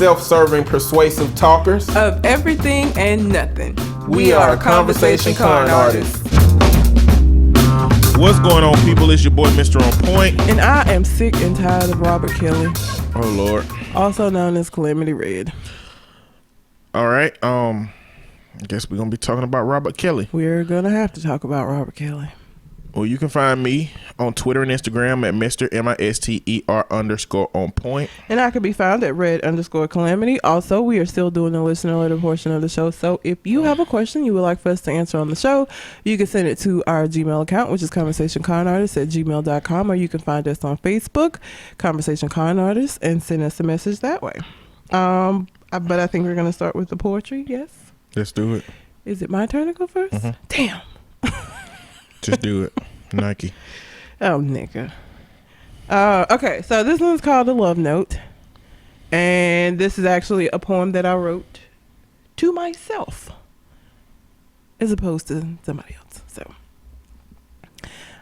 self-serving, persuasive talkers of everything and nothing. We are Conversation Con Artists. What's going on, people? It's your boy, Mr. On Point. And I am sick and tired of Robert Kelly. Oh, Lord. Also known as Calamity Red. All right. I guess we're going to be talking about Robert Kelly. We're going to have to talk about Robert Kelly. Well, you can find me on Twitter and Instagram at Mr. MISTER_on point. And I can be found at Red_Calamity. Also, we are still doing the listener letter portion of the show. So if you have a question you would like for us to answer on the show, you can send it to our Gmail account, which is conversationconartists@gmail.com, or you can find us on Facebook, Conversation Con Artists, and send us a message that way. But I think we're going to start with the poetry. Yes? Let's do it. Is it my turn to go first? Mm-hmm. Damn. Just do it. Nike. Oh, nigga. Okay, so this one's called A Love Note. And this is actually a poem that I wrote to myself as opposed to somebody else. So,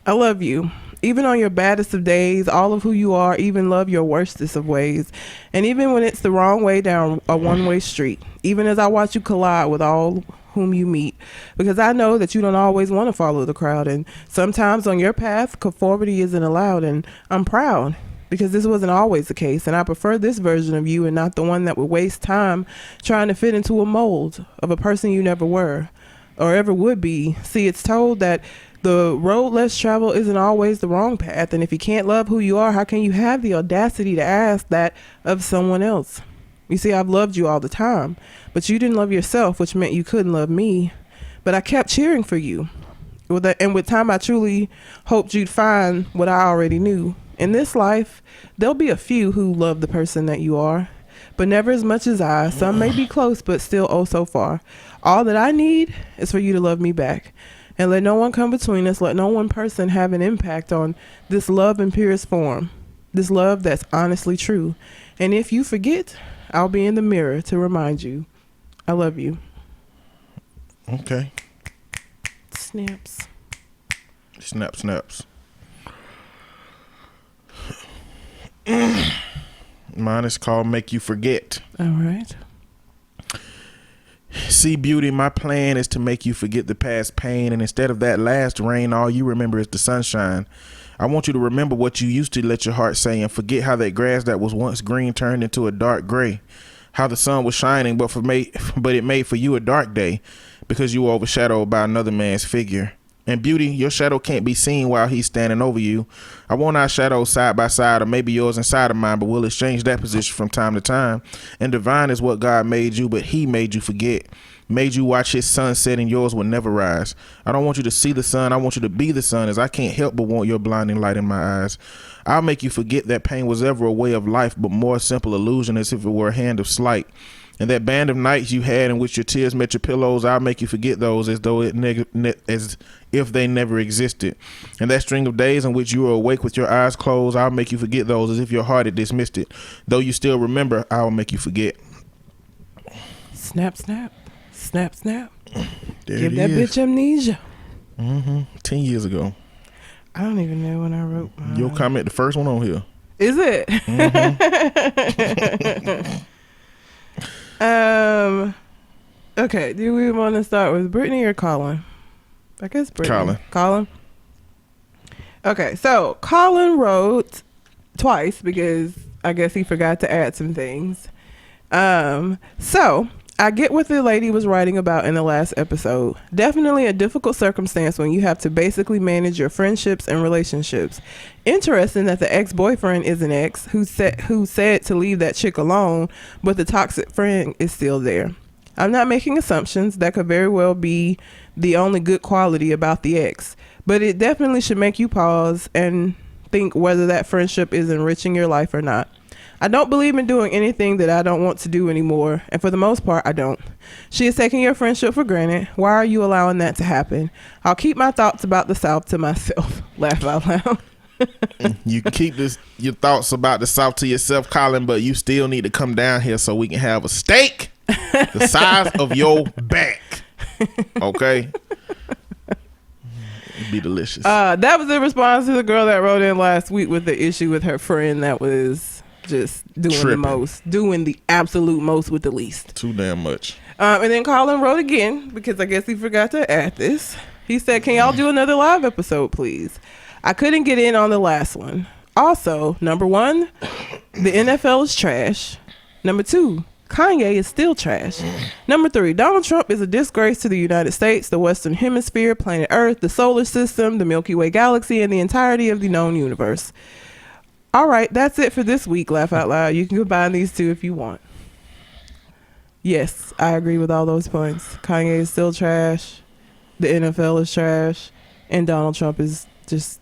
I love you. Even on your baddest of days, all of who you are, even love your worstest of ways. And even when it's the wrong way down a one-way street, even as I watch you collide with all whom you meet, because I know that you don't always want to follow the crowd, and sometimes on your path conformity isn't allowed, and I'm proud because this wasn't always the case, and I prefer this version of you and not the one that would waste time trying to fit into a mold of a person you never were or ever would be. See, it's told that the road less traveled isn't always the wrong path, and if you can't love who you are, how can you have the audacity to ask that of someone else? You see, I've loved you all the time, but you didn't love yourself, which meant you couldn't love me. But I kept cheering for you. And with time, I truly hoped you'd find what I already knew. In this life, there'll be a few who love the person that you are, but never as much as I. Some may be close, but still oh so far. All that I need is for you to love me back. And let no one come between us. Let no one person have an impact on this love in purest form. This love that's honestly true. And if you forget, I'll be in the mirror to remind you. I love you. Okay. Snaps. Snaps. Mine is called Make You Forget. All right. See, beauty, my plan is to make you forget the past pain, and instead of that last rain, all you remember is the sunshine. I want you to remember what you used to let your heart say, and forget how that grass that was once green turned into a dark gray. How the sun was shining, but it made for you a dark day because you were overshadowed by another man's figure. And beauty, your shadow can't be seen while he's standing over you. I want our shadows side by side, or maybe yours inside of mine, but we'll exchange that position from time to time. And divine is what God made you, but he made you forget. Made you watch his sun set and yours will never rise. I don't want you to see the sun. I want you to be the sun, as I can't help but want your blinding light in my eyes. I'll make you forget that pain was ever a way of life, but more a simple illusion, as if it were a hand of sleight. And that band of nights you had in which your tears met your pillows, I'll make you forget those as though as if they never existed. And that string of days in which you were awake with your eyes closed, I'll make you forget those as if your heart had dismissed it. Though you still remember, I'll make you forget. Snap, snap. Snap, snap. There Give that bitch amnesia. 10 years ago. I don't even know when I wrote mine. Your comment, the first one on here. Is it? Okay, do we want to start with Brittany or Colin? I guess Brittany. Colin. Okay, so Colin wrote twice because I guess he forgot to add some things. So I get what the lady was writing about in the last episode. Definitely a difficult circumstance when you have to basically manage your friendships and relationships. Interesting that the ex-boyfriend is an ex who said to leave that chick alone, but the toxic friend is still there. I'm not making assumptions. That could very well be the only good quality about the ex, but it definitely should make you pause and think whether that friendship is enriching your life or not. I don't believe in doing anything that I don't want to do anymore, and for the most part, I don't. She is taking your friendship for granted. Why are you allowing that to happen? I'll keep my thoughts about the South to myself. Laugh out loud. You keep your thoughts about the South to yourself, Colin, but you still need to come down here so we can have a steak the size of your back. Okay? It'd be delicious. That was in response to the girl that wrote in last week with the issue with her friend that was just doing the Tripping. most, doing the absolute most with the least. Too damn much. And then Colin wrote again because I guess he forgot to add this. He said, "Can y'all do another live episode, please? I couldn't get in on the last one. Also, number 1, the NFL is trash. Number 2, Kanye is still trash. Number 3, Donald Trump is a disgrace to the United States, the Western Hemisphere, planet Earth, the solar system, the Milky Way galaxy, and the entirety of the known universe." All right, that's it for this week, Laugh Out Loud. You can combine these two if you want. Yes, I agree with all those points. Kanye is still trash. The NFL is trash. And Donald Trump is just...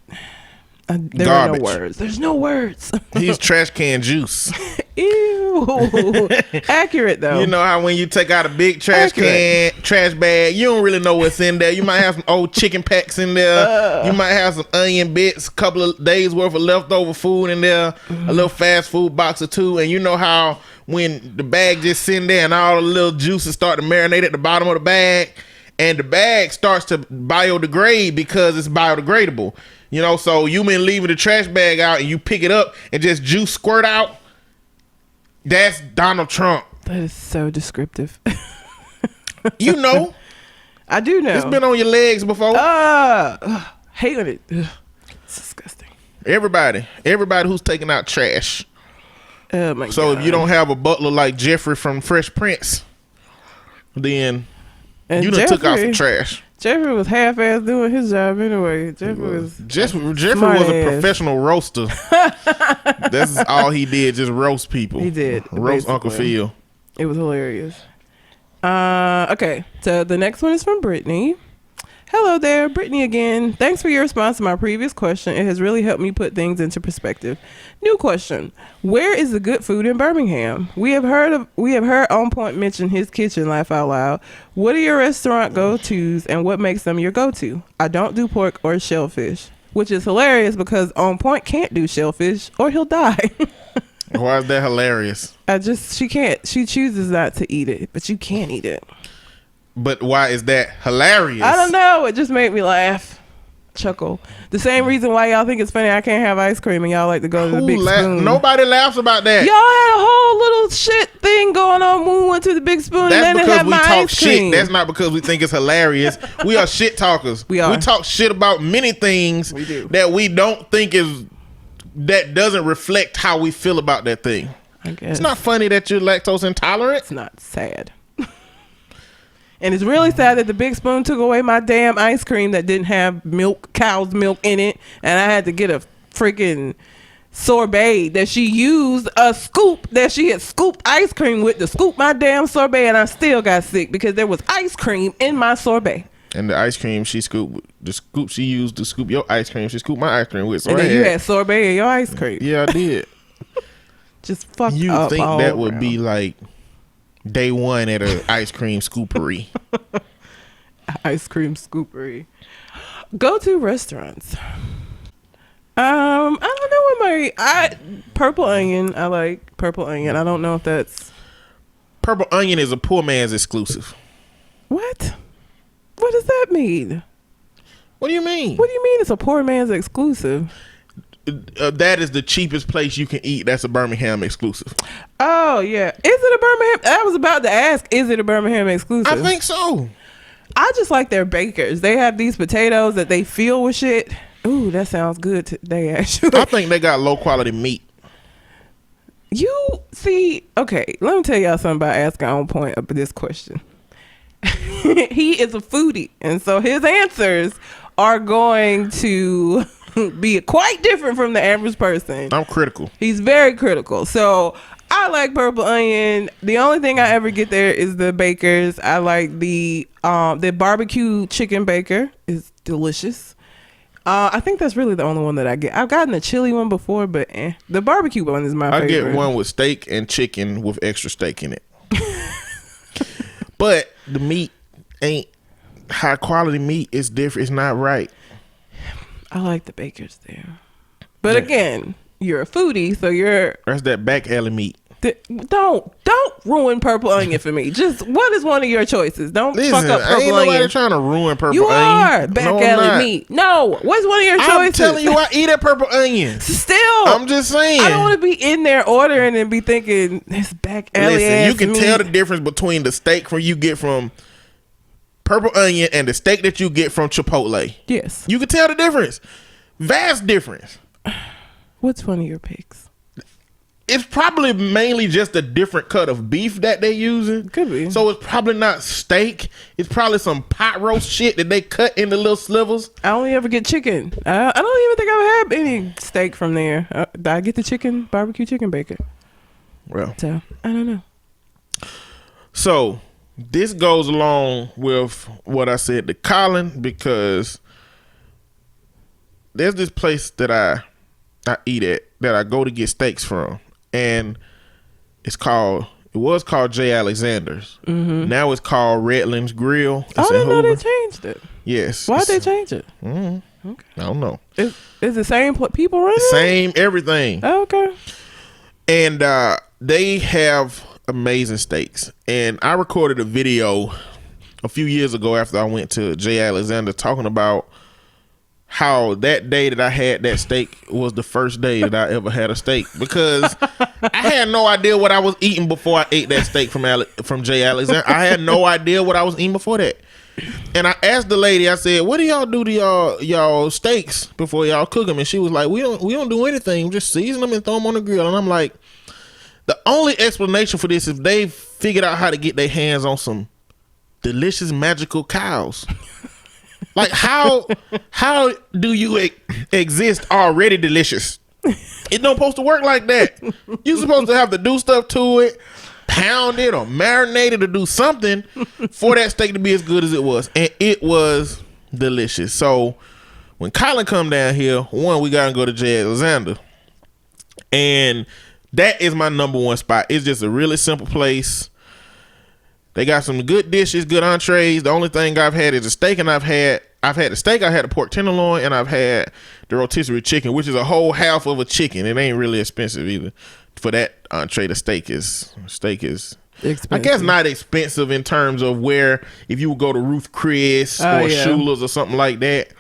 there Garbage. are no words. There's no words. He's trash can juice. Ew. Accurate, though. You know how when you take out a big trash bag, you don't really know what's in there. You might have some old chicken packs in there. You might have some onion bits, a couple of days worth of leftover food in there, a little fast food box or two. And you know how when the bag just sit there and all the little juices start to marinate at the bottom of the bag, and the bag starts to biodegrade because it's biodegradable. You know, so you been leaving the trash bag out and you pick it up and just juice squirt out. That's Donald Trump. That is so descriptive. You know. I do know. It's been on your legs before. Hating it. Ugh. It's disgusting. Everybody who's taking out trash. Oh my God. So if you don't have a butler like Jeffrey from Fresh Prince, then And you done took out some trash. Jeffrey was half-ass doing his job anyway. Jeffrey was a professional roaster. That's all he did, just roast people. He did. Roast basically. Uncle Phil. It was hilarious. Okay, so the next one is from Brittany. Hello there, Brittany again. Thanks for your response to my previous question. It has really helped me put things into perspective. New question. Where is the good food in Birmingham? We have heard On Point mention his kitchen, Laugh Out Loud. What are your restaurant go-tos and what makes them your go-to? I don't do pork or shellfish, which is hilarious because On Point can't do shellfish or he'll die. Why is that hilarious? She can't. She chooses not to eat it, but you can't eat it. But why is that hilarious? I don't know. It just made me laugh, chuckle. The same reason why y'all think it's funny I can't have ice cream and y'all like to go to the Big Spoon. Nobody laughs about that. Y'all had a whole little shit thing going on when we went to the Big Spoon That's and then because have we my talk ice cream. shit. That's not because we think it's hilarious. We are shit talkers. We are. We talk shit about many things We do. that we don't think that doesn't reflect how we feel about that thing. I guess. It's not funny that you're lactose intolerant. It's not sad. And it's really sad that the Big Spoon took away my damn ice cream that didn't have cow's milk in it. And I had to get a freaking sorbet that she used a scoop that she had scooped ice cream with to scoop my damn sorbet. And I still got sick because there was ice cream in my sorbet. And the ice cream she scooped, the scoop she used to scoop your ice cream, she scooped my ice cream with. So and then you had sorbet in your ice cream. Yeah, I did. Just fucked You up think all that would around. be like day one at an ice cream scoopery? Ice cream scoopery. Go to restaurants. I don't know what Purple Onion. I like Purple Onion. I don't know if that's Purple Onion is a poor man's exclusive. what. What does that mean? What do you mean? What do you mean it's a poor man's exclusive? That is the cheapest place you can eat. That's a Birmingham exclusive. Oh yeah, is it a Birmingham? I was about to ask, is it a Birmingham exclusive? I think so. I just like their bakers. They have these potatoes that they fill with shit. Ooh, that sounds good today. Actually, I think they got low quality meat. You see, okay, let me tell y'all something about asking On Point about this question. He is a foodie, and so his answers are going to be quite different from the average person. I'm critical. He's very critical. So I like Purple Onion. The only thing I ever get there is the bakers. I like the barbecue chicken baker is delicious. I think that's really the only one that I get. I've gotten the chili one before, but the barbecue one is my favorite. I get one with steak and chicken with extra steak in it. But the meat ain't high quality meat. It's different. It's not right. I like the bakers there. But again, you're a foodie, so you're... That's that back alley meat. Don't ruin purple onion for me. Just what is one of your choices? Don't fuck up purple ain't onion. nobody trying to ruin purple You onion. are back alley meat. No, what's one of your choices? I'm telling you, I eat a purple onion. Still, I'm just saying. I don't want to be in there ordering and be thinking this back alley. Listen, you can meat. tell the difference between the steak from you get from purple onion and the steak that you get from Chipotle. Yes, you can tell the difference. Vast difference. What's one of your picks? It's probably mainly just a different cut of beef that they using. Could be. So it's probably not steak. It's probably some pot roast shit that they cut into little slivers. I only ever get chicken. I don't even think I've had any steak from there. I get the chicken, barbecue chicken bacon. Well, So I don't know. So this goes along with what I said to Colin, because there's this place that I eat at that I go to get steaks from. And it was called J. Alexander's. Mm-hmm. Now it's called Redlands Grill. I didn't know they changed it. Yes. Why'd they change it? Mm-hmm. Okay. I don't know. Is the same people running it? Same everything. Oh, okay. And they have amazing steaks. And I recorded a video a few years ago after I went to J. Alexander talking about how that day that I had that steak was the first day that I ever had a steak, because I had no idea what I was eating before I ate that steak from J. Alexander. I had no idea what I was eating before that. And I asked the lady, I said, what do y'all do to y'all steaks before y'all cook them? And she was like, we don't do anything. We just season them and throw them on the grill. And I'm like, the only explanation for this is they figured out how to get their hands on some delicious magical cows. Like, how do you exist already delicious? It don't supposed to work like that. You're supposed to have to do stuff to it, pound it or marinate it or do something for that steak to be as good as it was. And it was delicious. So when Colin come down here, we gotta go to J. Alexander. And that is my number one spot. It's just a really simple place. They got some good dishes, good entrees. The only thing I've had is a steak, and I've had the steak, I had the pork tenderloin, and I've had the rotisserie chicken, which is a whole half of a chicken. It ain't really expensive either. For that entree, the steak is expensive. I guess not expensive in terms of where if you would go to Ruth Chris or Shula's or something like that,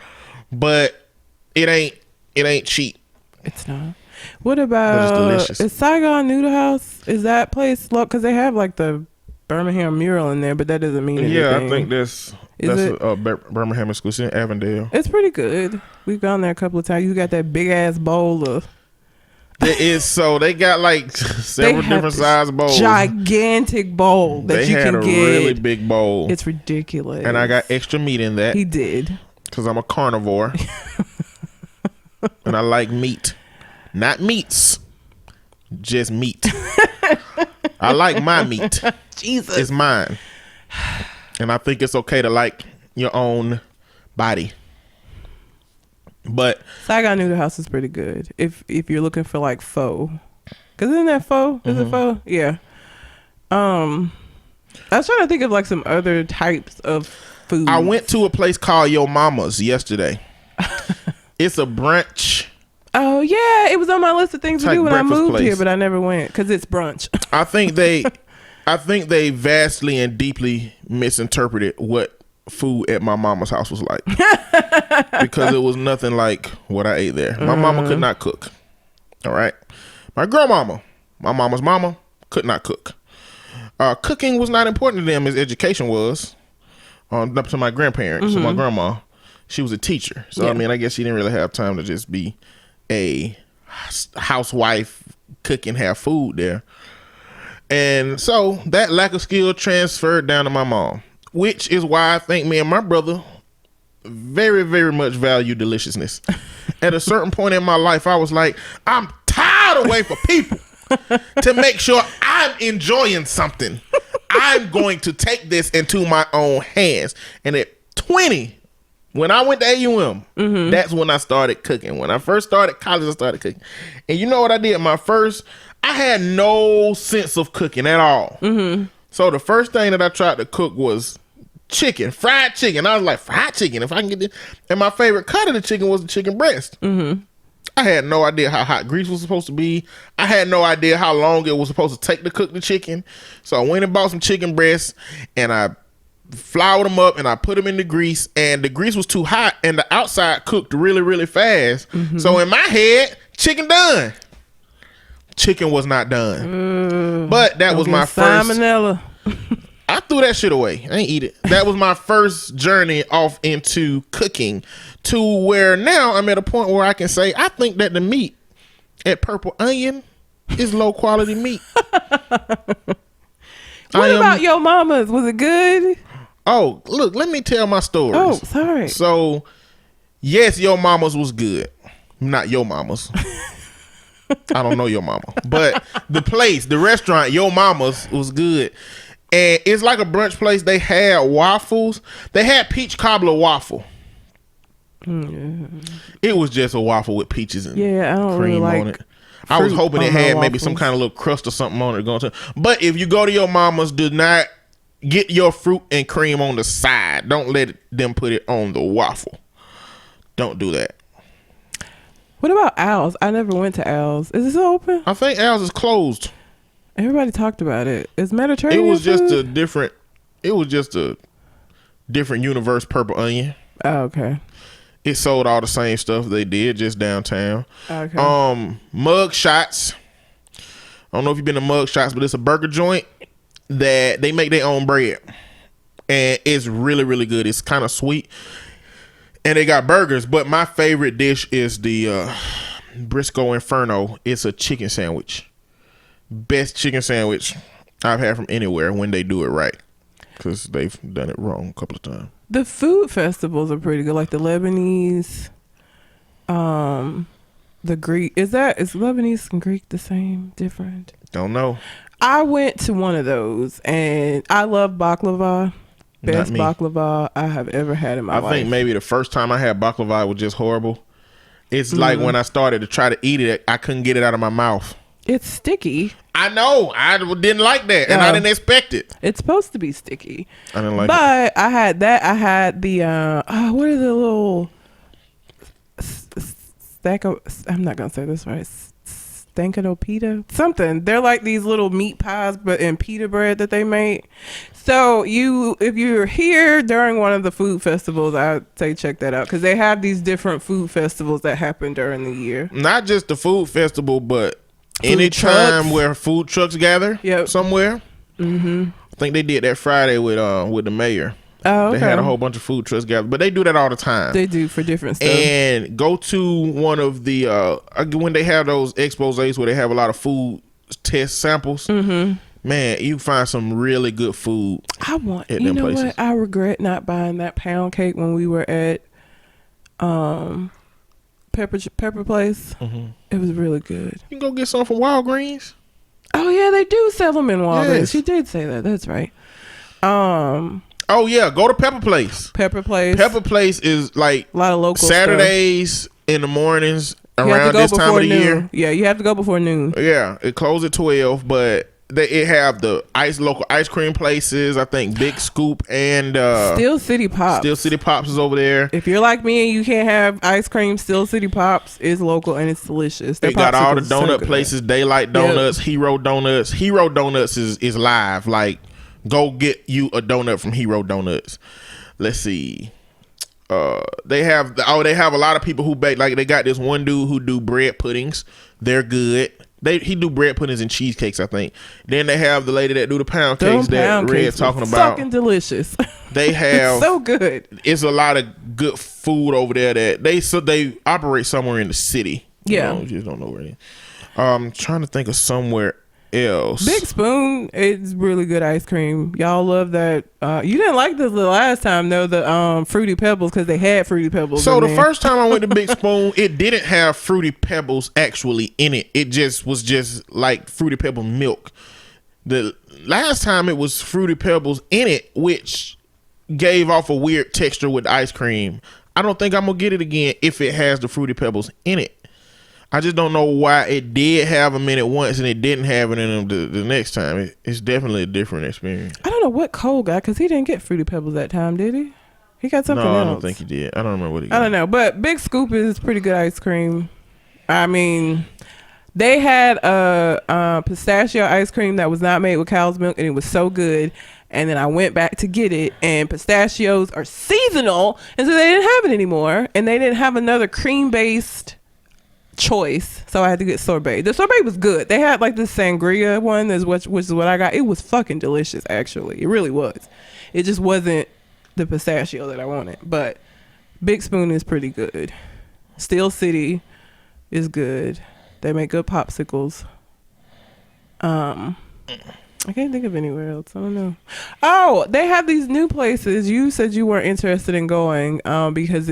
but it ain't cheap. It's not. What about is Saigon Noodle House? Is that place look? Because they have like the Birmingham mural in there, but that doesn't mean anything. Yeah, I think that's a Birmingham exclusive, Avondale. It's pretty good. We've gone there a couple of times. You got that big ass bowl of. They got like several different size bowls. Gigantic bowl that you can get. They had a really big bowl. It's ridiculous. And I got extra meat in that. He did. Because I'm a carnivore. And I like meat. Not meats. Just meat. I like my meat. Jesus. It's mine. And I think it's okay to like your own body. But Saigon Noodle House is pretty good if you're looking for like pho. Cause isn't that pho? Is it pho? Yeah. I was trying to think of like some other types of food. I went to a place called Yo Mama's yesterday. It's a brunch. Oh yeah, it was on my list of things to do when I moved here, but I never went because it's brunch. I think they vastly and deeply misinterpreted what food at my mama's house was like, because it was nothing like what I ate there. My mama could not cook. All right, my grandmama, my mama's mama, could not cook. Cooking was not important to them as education was. Up to my grandparents, so my grandma, she was a teacher, so yeah. I mean, I guess she didn't really have time to just be a housewife, cook and have food there. And so that lack of skill transferred down to my mom, which is why I think me and my brother very, very much value deliciousness. At a certain point in my life, I was like, I'm tired of waiting for people to make sure I'm enjoying something. I'm going to take this into my own hands. And at 20, when I went to AUM, that's when I started cooking. When I first started college, I started cooking. And you know what I did? I had no sense of cooking at all. So the first thing that I tried to cook was chicken, fried chicken. I was like, fried chicken, if I can get this. And my favorite cut of the chicken was the chicken breast. I had no idea how hot grease was supposed to be. I had no idea how long it was supposed to take to cook the chicken. So I went and bought some chicken breasts and I floured them up and I put them in the grease, and the grease was too hot and the outside cooked really, really fast. So in my head, chicken done. Chicken was not done. But that was my first. Salmonella. I threw that shit away. I ain't eat it. That was my first journey off into cooking, to where now I'm at a point where I can say I think that the meat at Purple Onion is low quality meat. What about your mama's? Was it good? Oh, look, let me tell my stories. Oh, sorry. So, yes, your mama's was good. Not your mama's. I don't know your mama. But the place, the restaurant, your mama's was good. And it's like a brunch place. They had waffles. They had peach cobbler waffle. It was just a waffle with peaches and I don't cream really like on it. I was hoping it had maybe some kind of little crust or something on it going to. But if you go to your mama's, do not get your fruit and cream on the side. Don't let them put it on the waffle. Don't do that. What about Al's? I never went to Al's. Is this open? I think Al's is closed. Everybody talked about it. It's Mediterranean. It was just food? a different universe. Purple Onion. Oh, okay. It sold all the same stuff they did, just downtown. Okay. Mug Shots. I don't know if you've been to Mug Shots, but it's a burger joint that they make their own bread, and it's really, really good. It's kind of sweet, and they got burgers. But my favorite dish is the Briscoe Inferno. It's a chicken sandwich. Best chicken sandwich I've had from anywhere when they do it right, because they've done it wrong a couple of times. The food festivals are pretty good, like the Lebanese, the Greek. Is Lebanese and Greek the same, different? Don't know. I went to one of those and I love baklava. Best baklava I have ever had in my life. I think maybe the first time I had baklava was just horrible. It's like when I started to try to eat it, I couldn't get it out of my mouth. It's sticky. I know. I didn't like that, and I didn't expect it. It's supposed to be sticky. I didn't like it. But I had that. I had the what are the little I'm not gonna say this right. Stankono pita something. They're like these little meat pies, but in pita bread that they make. So if you're here during one of the food festivals, I'd say check that out, because they have these different food festivals that happen during the year. Not just the food festival, but any time where food trucks gather somewhere. I think they did that Friday with the mayor. Oh, okay. They had a whole bunch of food trucks gather, but they do that all the time. They do for different stuff. And go to one of the when they have those exposés where they have a lot of food test samples. Man, you find some really good food. At them places. What? I regret not buying that pound cake when we were at Pepper Place. It was really good. You can go get some from Walgreens. Oh yeah, they do sell them in Walgreens. Yes. She did say that. That's right. Oh yeah, go to Pepper Place. Pepper Place is like a lot of local Saturdays stuff. In the mornings around this time of the year. Yeah, you have to go before noon. Yeah, it closes at 12, but it have the local ice cream places. I think Big Scoop and Steel City Pops. Steel City Pops is over there. If you're like me and you can't have ice cream, Steel City Pops is local and it's delicious. They got all the donut places, Daylight Donuts, Hero Donuts. Hero Donuts is live. Like, go get you a donut from Hero Donuts. Let's see. They have a lot of people who bake. Like, they got this one dude who do bread puddings. They're good. He do bread puddings and cheesecakes, I think. Then they have the lady that do the pound cakes that Red's talking about. Fucking delicious. They have so good. It's a lot of good food over there that they operate somewhere in the city. Yeah, you just don't know where it is. I'm trying to think of somewhere else. Big Spoon is really good ice cream. Y'all love that. You didn't like this the last time though, the Fruity Pebbles, because they had Fruity Pebbles. So the first time I went to Big Spoon, it didn't have Fruity Pebbles actually in it. It just was like Fruity Pebble milk. The last time it was Fruity Pebbles in it, which gave off a weird texture with the ice cream. I don't think I'm gonna get it again if it has the Fruity Pebbles in it. I just don't know why it did have them in it once and it didn't have it in them the next time. It's definitely a different experience. I don't know what Cole got, because he didn't get Fruity Pebbles that time, did he? He got something else. No, I don't think he did. I don't remember what he got. I don't know, but Big Scoop is pretty good ice cream. I mean, they had a pistachio ice cream that was not made with cow's milk, and it was so good. And then I went back to get it, and pistachios are seasonal, and so they didn't have it anymore, and they didn't have another cream-based choice, so I had to get sorbet. The sorbet was good. They had like this sangria one, which is what I got. It was fucking delicious, actually. It really was. It just wasn't the pistachio that I wanted, but Big Spoon is pretty good. Steel City is good. They make good popsicles. I can't think of anywhere else. I don't know. Oh, they have these new places. You said you weren't interested in going because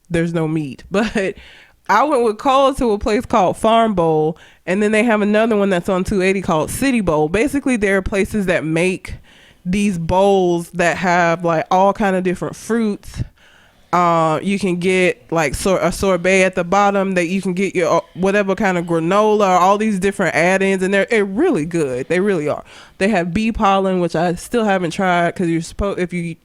there's no meat. But I went with Cole to a place called Farm Bowl, and then they have another one that's on 280 called City Bowl. Basically, there are places that make these bowls that have like all kind of different fruits. You can get like a sorbet at the bottom, that you can get your whatever kind of granola, all these different add-ins, and they're really good. They really are. They have bee pollen, which I still haven't tried, because if you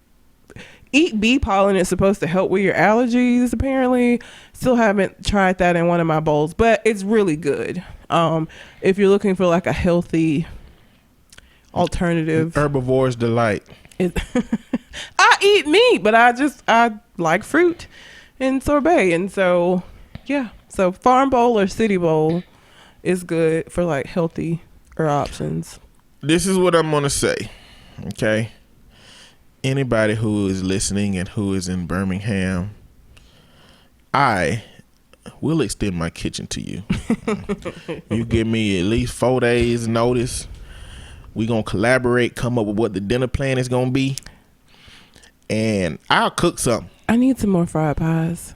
eat bee pollen, it's supposed to help with your allergies, apparently. Still haven't tried that in one of my bowls, but it's really good. If you're looking for like a healthy alternative. Herbivore's delight. I eat meat, but I like fruit and sorbet, and so yeah. So Farm Bowl or City Bowl is good for like healthier options. This is what I'm gonna say, okay? Anybody who is listening and who is in Birmingham, I will extend my kitchen to you. You give me at least 4 days notice. We gonna collaborate, come up with what the dinner plan is gonna be, and I'll cook something. I need some more fried pies.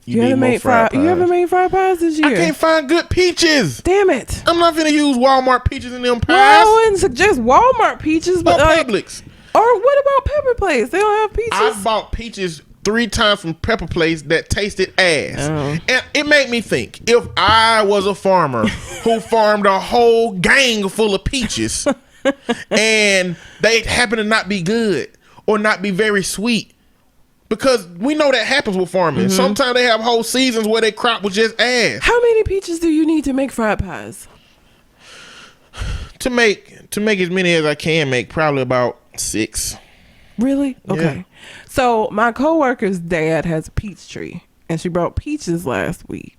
You ever made fried pies? You ever made fried pies this year? I can't find good peaches. Damn it! I'm not gonna use Walmart peaches in them pies. Well, I wouldn't suggest Walmart peaches, but like, Publix. or what about Pepper Place? They don't have peaches. I bought peaches 3 times from Pepper Place that tasted ass. Oh. And it made me think, if I was a farmer who farmed a whole gang full of peaches and they happen to not be good or not be very sweet, because we know that happens with farming. Mm-hmm. Sometimes they have whole seasons where their crop was just ass. How many peaches do you need to make fried pies? To make as many as I can make, probably about 6. Really? Okay. Yeah. So my coworker's dad has a peach tree, and she brought peaches last week.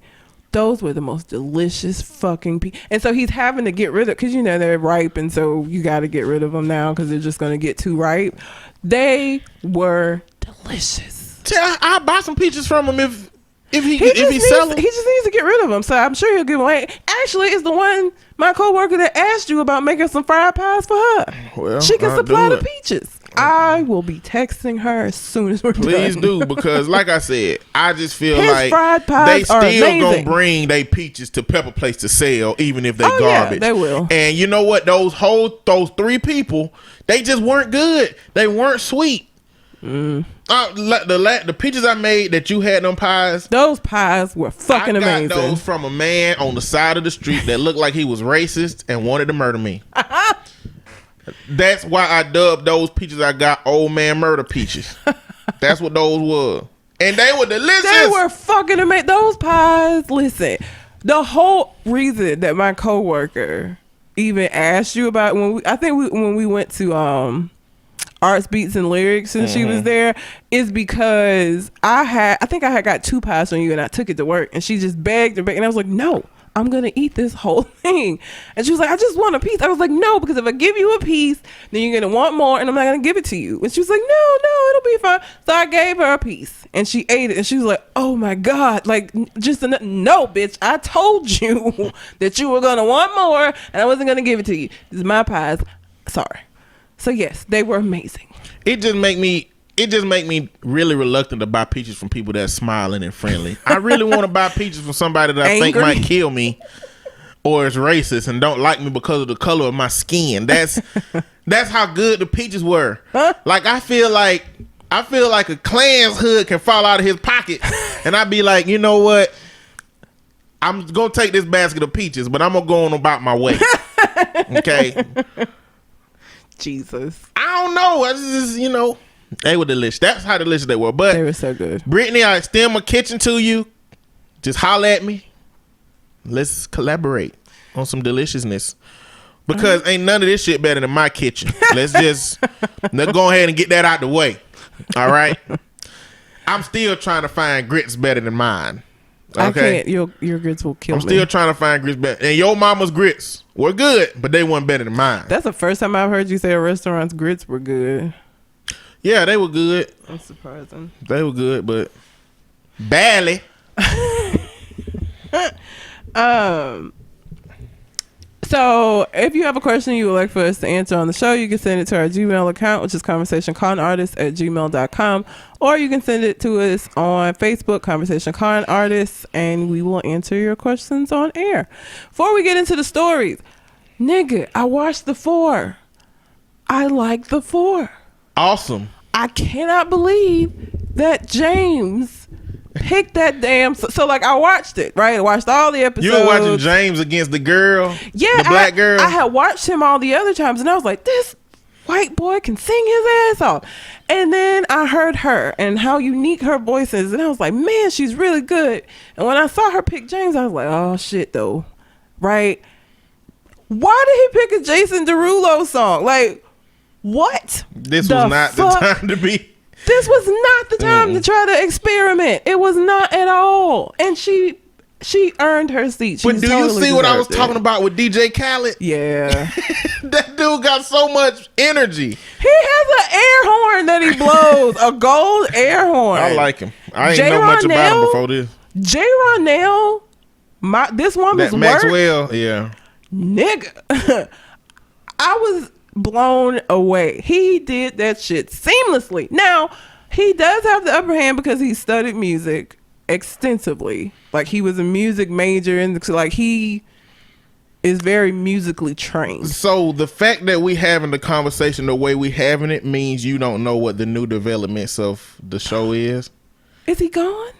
Those were the most delicious fucking peaches. And so he's having to get rid of, because you know they're ripe, and so you got to get rid of them now because they're just going to get too ripe. They were delicious. I'll buy some peaches from him if he He sells them. just needs to get rid of them. So I'm sure he'll give away. Actually, it's the one, my coworker that asked you about making some fried pies for her. Well, she can I'll supply do the it. peaches. I will be texting her as soon as we're Please done. do, because like I said, I just feel His like fried they pies are still gonna amazing. bring they peaches to Pepper Place to sell, even if they Oh, yeah, garbage. they will. And you know what? Those 3 people, they just weren't good. They weren't sweet. The peaches I made that you had them pies. Those pies were fucking I got amazing. those from a man on the side of the street that looked like he was racist and wanted to murder me. That's why I dubbed those peaches I got Old Man Murder Peaches. That's what those were. And they were delicious. They were fucking amazing. Those pies, listen, the whole reason that my coworker even asked you about when we went to Arts, Beats, and Lyrics and she was there, is because I think I had got 2 pies from you and I took it to work, and she just begged and I was like, no, I'm gonna eat this whole thing. And she was like, I just want a piece. I was like, no, because if I give you a piece, then you're gonna want more, and I'm not gonna give it to you. And she was like, no, it'll be fine. So I gave her a piece, and she ate it, and she was like, oh my god, like just no, bitch, I told you that you were gonna want more, and I wasn't gonna give it to you. This is my pies. Sorry. So yes, they were amazing. It just make me really reluctant to buy peaches from people that's smiling and friendly. I really want to buy peaches from somebody that I think might kill me or is racist and don't like me because of the color of my skin. That's how good the peaches were. Huh? Like I feel like a Klan's hood can fall out of his pocket, and I'd be like, you know what? I'm gonna take this basket of peaches, but I'm gonna go on about my way. Okay. Jesus. I don't know. I just, they were delicious. That's how delicious they were. But They were so good. Brittany, I extend my kitchen to you. Just holler at me. Let's collaborate on some deliciousness. Because ain't none of this shit better than my kitchen. Let's go ahead and get that out the way. All right. I'm still trying to find grits better than mine. Okay. I can't. Your grits will kill me. I'm still trying to find grits better. And your mama's grits were good, but they weren't better than mine. That's the first time I've heard you say a restaurant's grits were good. Yeah, they were good. That's surprising. They were good, but barely. So if you have a question you would like for us to answer on the show, you can send it to our Gmail account, which is conversationconartists@gmail.com, or you can send it to us on Facebook, Conversation Con Artists, and we will answer your questions on air. Before we get into the stories, nigga, I watched The 4. I like The 4. Awesome. I cannot believe that James picked that damn. So like, I watched it, right? I watched all the episodes. You were watching James against the girl? Yeah. The black girl? I had watched him all the other times, and I was like, this white boy can sing his ass off. And then I heard her and how unique her voice is, and I was like, man, she's really good. And when I saw her pick James, I was like, oh shit though, right? Why did he pick a Jason Derulo song? Like, what? This was not the time to be. This was not the time to try to experiment. It was not at all. And she earned her seat. But do you see what I was talking about with DJ Khaled? Yeah. That dude got so much energy. He has an air horn that he blows. A gold air horn. I like him. I ain't know much about him before this. J. Ronell, this woman's that work. Maxwell, yeah. Nigga. I was blown away. He did that shit seamlessly. Now, he does have the upper hand because he studied music extensively. Like, he was a music major, and like, he is very musically trained. So the fact that we having the conversation the way we having it means you don't know what the new developments of the show is. Is he gone?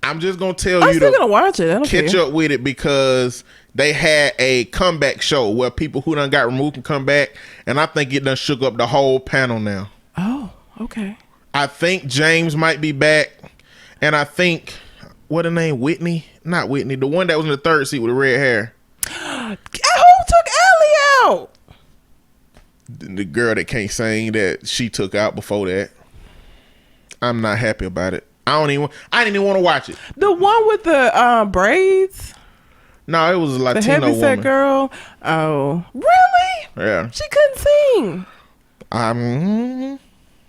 I'm just gonna tell I'm you still to gonna watch it. I don't catch care. up with it, because they had a comeback show where people who done got removed can come back, and I think it done shook up the whole panel now. Oh, okay. I think James might be back, and I think, what her name, Whitney? Not Whitney, the one that was in the third seat with the red hair. Who took Allie out? The girl that can't sing that she took out before that. I'm not happy about it. I didn't even want to watch it. The one with the braids? No, it was a The Latino heavyset woman. girl? Oh, really? Yeah. She couldn't sing.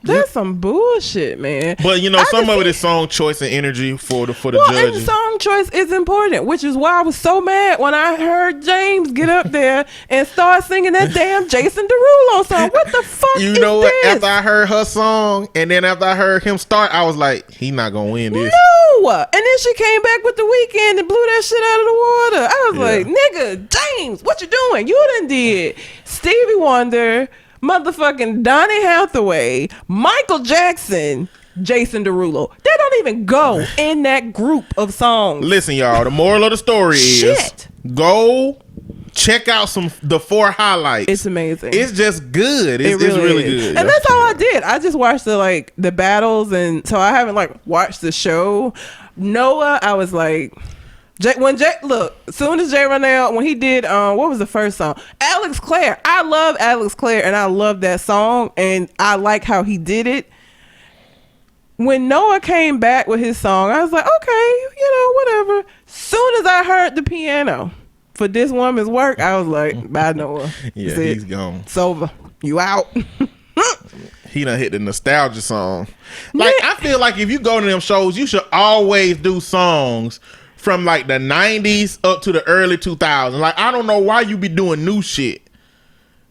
That's some bullshit, man. But you know, some of it is song choice and energy for the And judges. song choice is important, which is why I was so mad when I heard James get up there and start singing that damn Jason Derulo song. What the fuck You is know what? this? After I heard her song, and then after I heard him start, I was like, he not gonna win this. No. And then she came back with The Weeknd and blew that shit out of the water. I was like, nigga, James, what you doing? You done did Stevie Wonder, motherfucking Donny Hathaway, Michael Jackson, Jason Derulo. They don't even go in that group of songs. Listen, y'all, the moral of the story is go check out the 4 highlights. It's amazing. It's just good. It's really good. And that's all I did. I just watched the battles, and so I haven't watched the show. Noah, I was like, look, as soon as J. Ronell, when he did what was the first song? Alex Clare. I love Alex Clare, and I love that song, and I like how he did it. When Noah came back with his song, I was like, okay, whatever. Soon as I heard the piano for This Woman's Work, I was like, bye, Noah. Yeah, That's it. he's gone. It's over. You out. He done hit the nostalgia song. I feel like if you go to them shows, you should always do songs from the 90s up to the early 2000s. I don't know why you be doing new shit.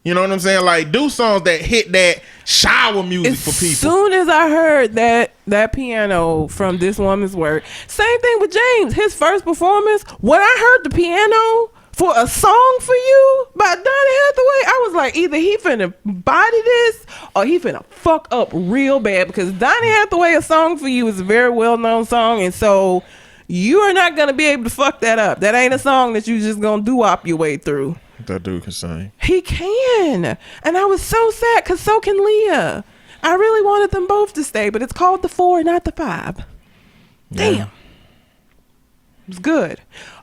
You know what I'm saying? Do songs that hit that shower music for people. As soon as I heard that piano from This Woman's Work, same thing with James. His first performance, when I heard the piano for A Song for You by Donny Hathaway, I was like, either he finna body this or he finna fuck up real bad, because Donny Hathaway, A Song for You is a very well-known song, and so you are not gonna be able to fuck that up. That ain't a song that you just gonna doo-wop your way through. That dude can sing. He can. And I was so sad, because so can Leah. I really wanted them both to stay, but it's called The 4, not The 5. Damn. Yeah. It's good.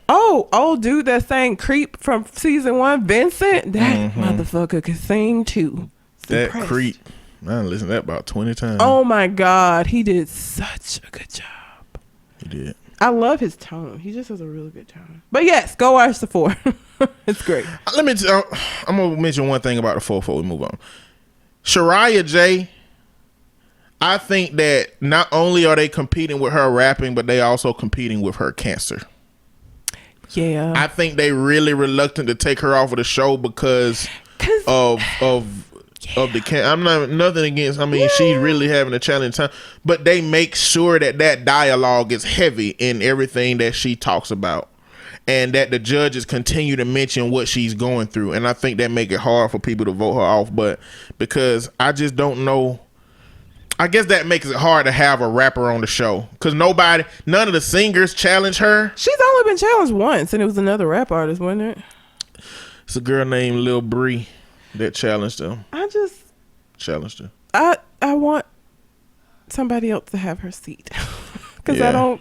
Oh, old dude that sang "Creep" from season 1, Vincent. That motherfucker could sing too. That Impressed. Creep. I listened to that about 20 times. Oh my God, he did such a good job. He did. I love his tone. He just has a really good tone. But yes, go watch the 4. It's great. I'm gonna mention one thing about the 4 before we move on. Shariah J. I think that not only are they competing with her rapping, but they also competing with her cancer. Yeah. I think they really reluctant to take her off of the show because of the cancer. I'm not nothing against. I mean, she's really having a challenging time, but they make sure that dialogue is heavy in everything that she talks about, and that the judges continue to mention what she's going through. And I think that make it hard for people to vote her off. But because I just don't know. I guess that makes it hard to have a rapper on the show because none of the singers challenge her. She's only been challenged once, and it was another rap artist, wasn't it? It's a girl named Lil Bree that challenged her. I want somebody else to have her seat because Yeah. I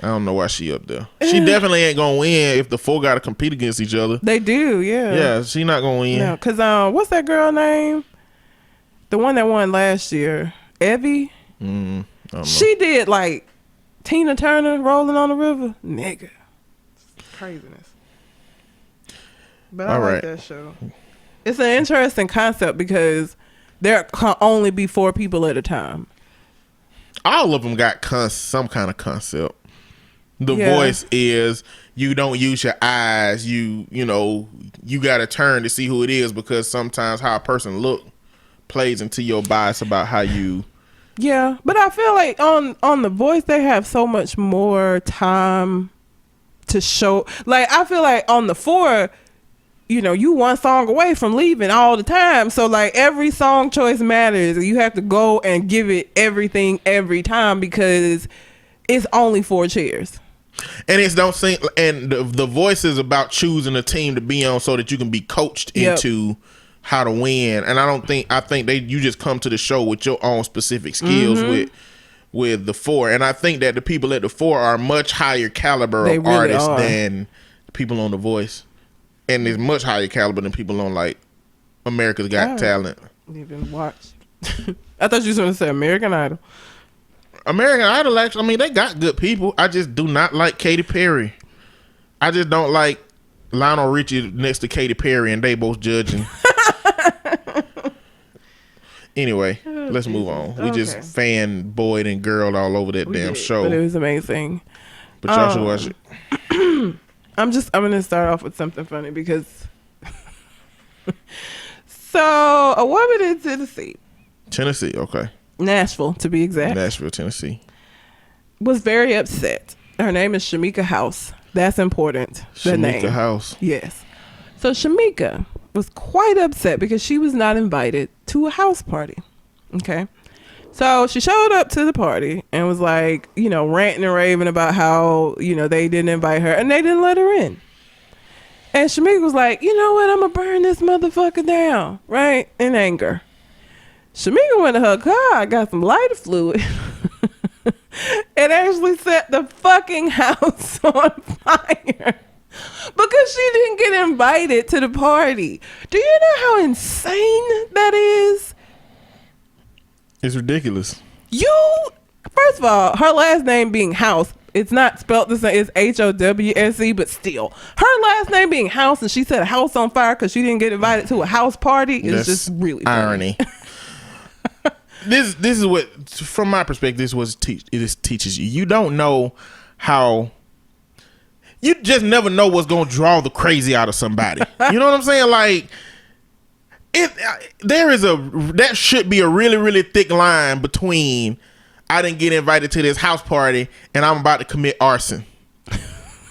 I don't know why she up there. She definitely ain't gonna win if the 4 gotta compete against each other. They do, yeah. Yeah, she not gonna win. No, because what's that girl name? The one that won last year, Evie. I don't know. She did like Tina Turner, Rolling on the River, nigga. Craziness. But I All like right. that show. It's an interesting concept because there can only be 4 people at a time. All of them got some kind of concept. The voice is you don't use your eyes. You got to turn to see who it is because sometimes how a person look plays into your bias about how you. Yeah, but I feel like on The Voice they have so much more time to show. Like I feel like on the 4, you one song away from leaving all the time. So like every song choice matters. You have to go and give it everything every time because it's only 4 chairs. And the voice is about choosing a team to be on so that you can be coached into how to win. And I think you just come to the show with your own specific skills with the 4. And I think that the people at the 4 are much higher caliber of artists than people on The Voice. And it's much higher caliber than people on like America's Got Talent. Even watch. I thought you was going to say American Idol. American Idol, actually, I mean, they got good people. I just do not like Katy Perry. I just don't like Lionel Richie next to Katy Perry and they both judging. Anyway, let's move on. We just fanboyed and girled all over that damn show. But it was amazing. But y'all should watch it. I'm going to start off with something funny because so a woman in Tennessee, okay. Nashville to be exact. Nashville, Tennessee. Was very upset. Her name is Shamika House. That's important. The name. Shamika House. Yes. So Shamika was quite upset because she was not invited to a house party. Okay. So she showed up to the party and was like, ranting and raving about how, they didn't invite her and they didn't let her in. And Shamika was like, you know what? I'm going to burn this motherfucker down. Right? In anger. Shamika went to her car, got some lighter fluid, and actually set the fucking house on fire because she didn't get invited to the party. Do you know how insane that is? It's ridiculous. First of all, her last name being House, it's not spelled the same. It's HOWSE, but still. Her last name being House, and she set a house on fire because she didn't get invited to a house party is just really funny. Irony. This is what, from my perspective, it teaches you. You don't know how. You just never know what's gonna draw the crazy out of somebody. You know what I'm saying? Like, that should be a really, really thick line between I didn't get invited to this house party and I'm about to commit arson.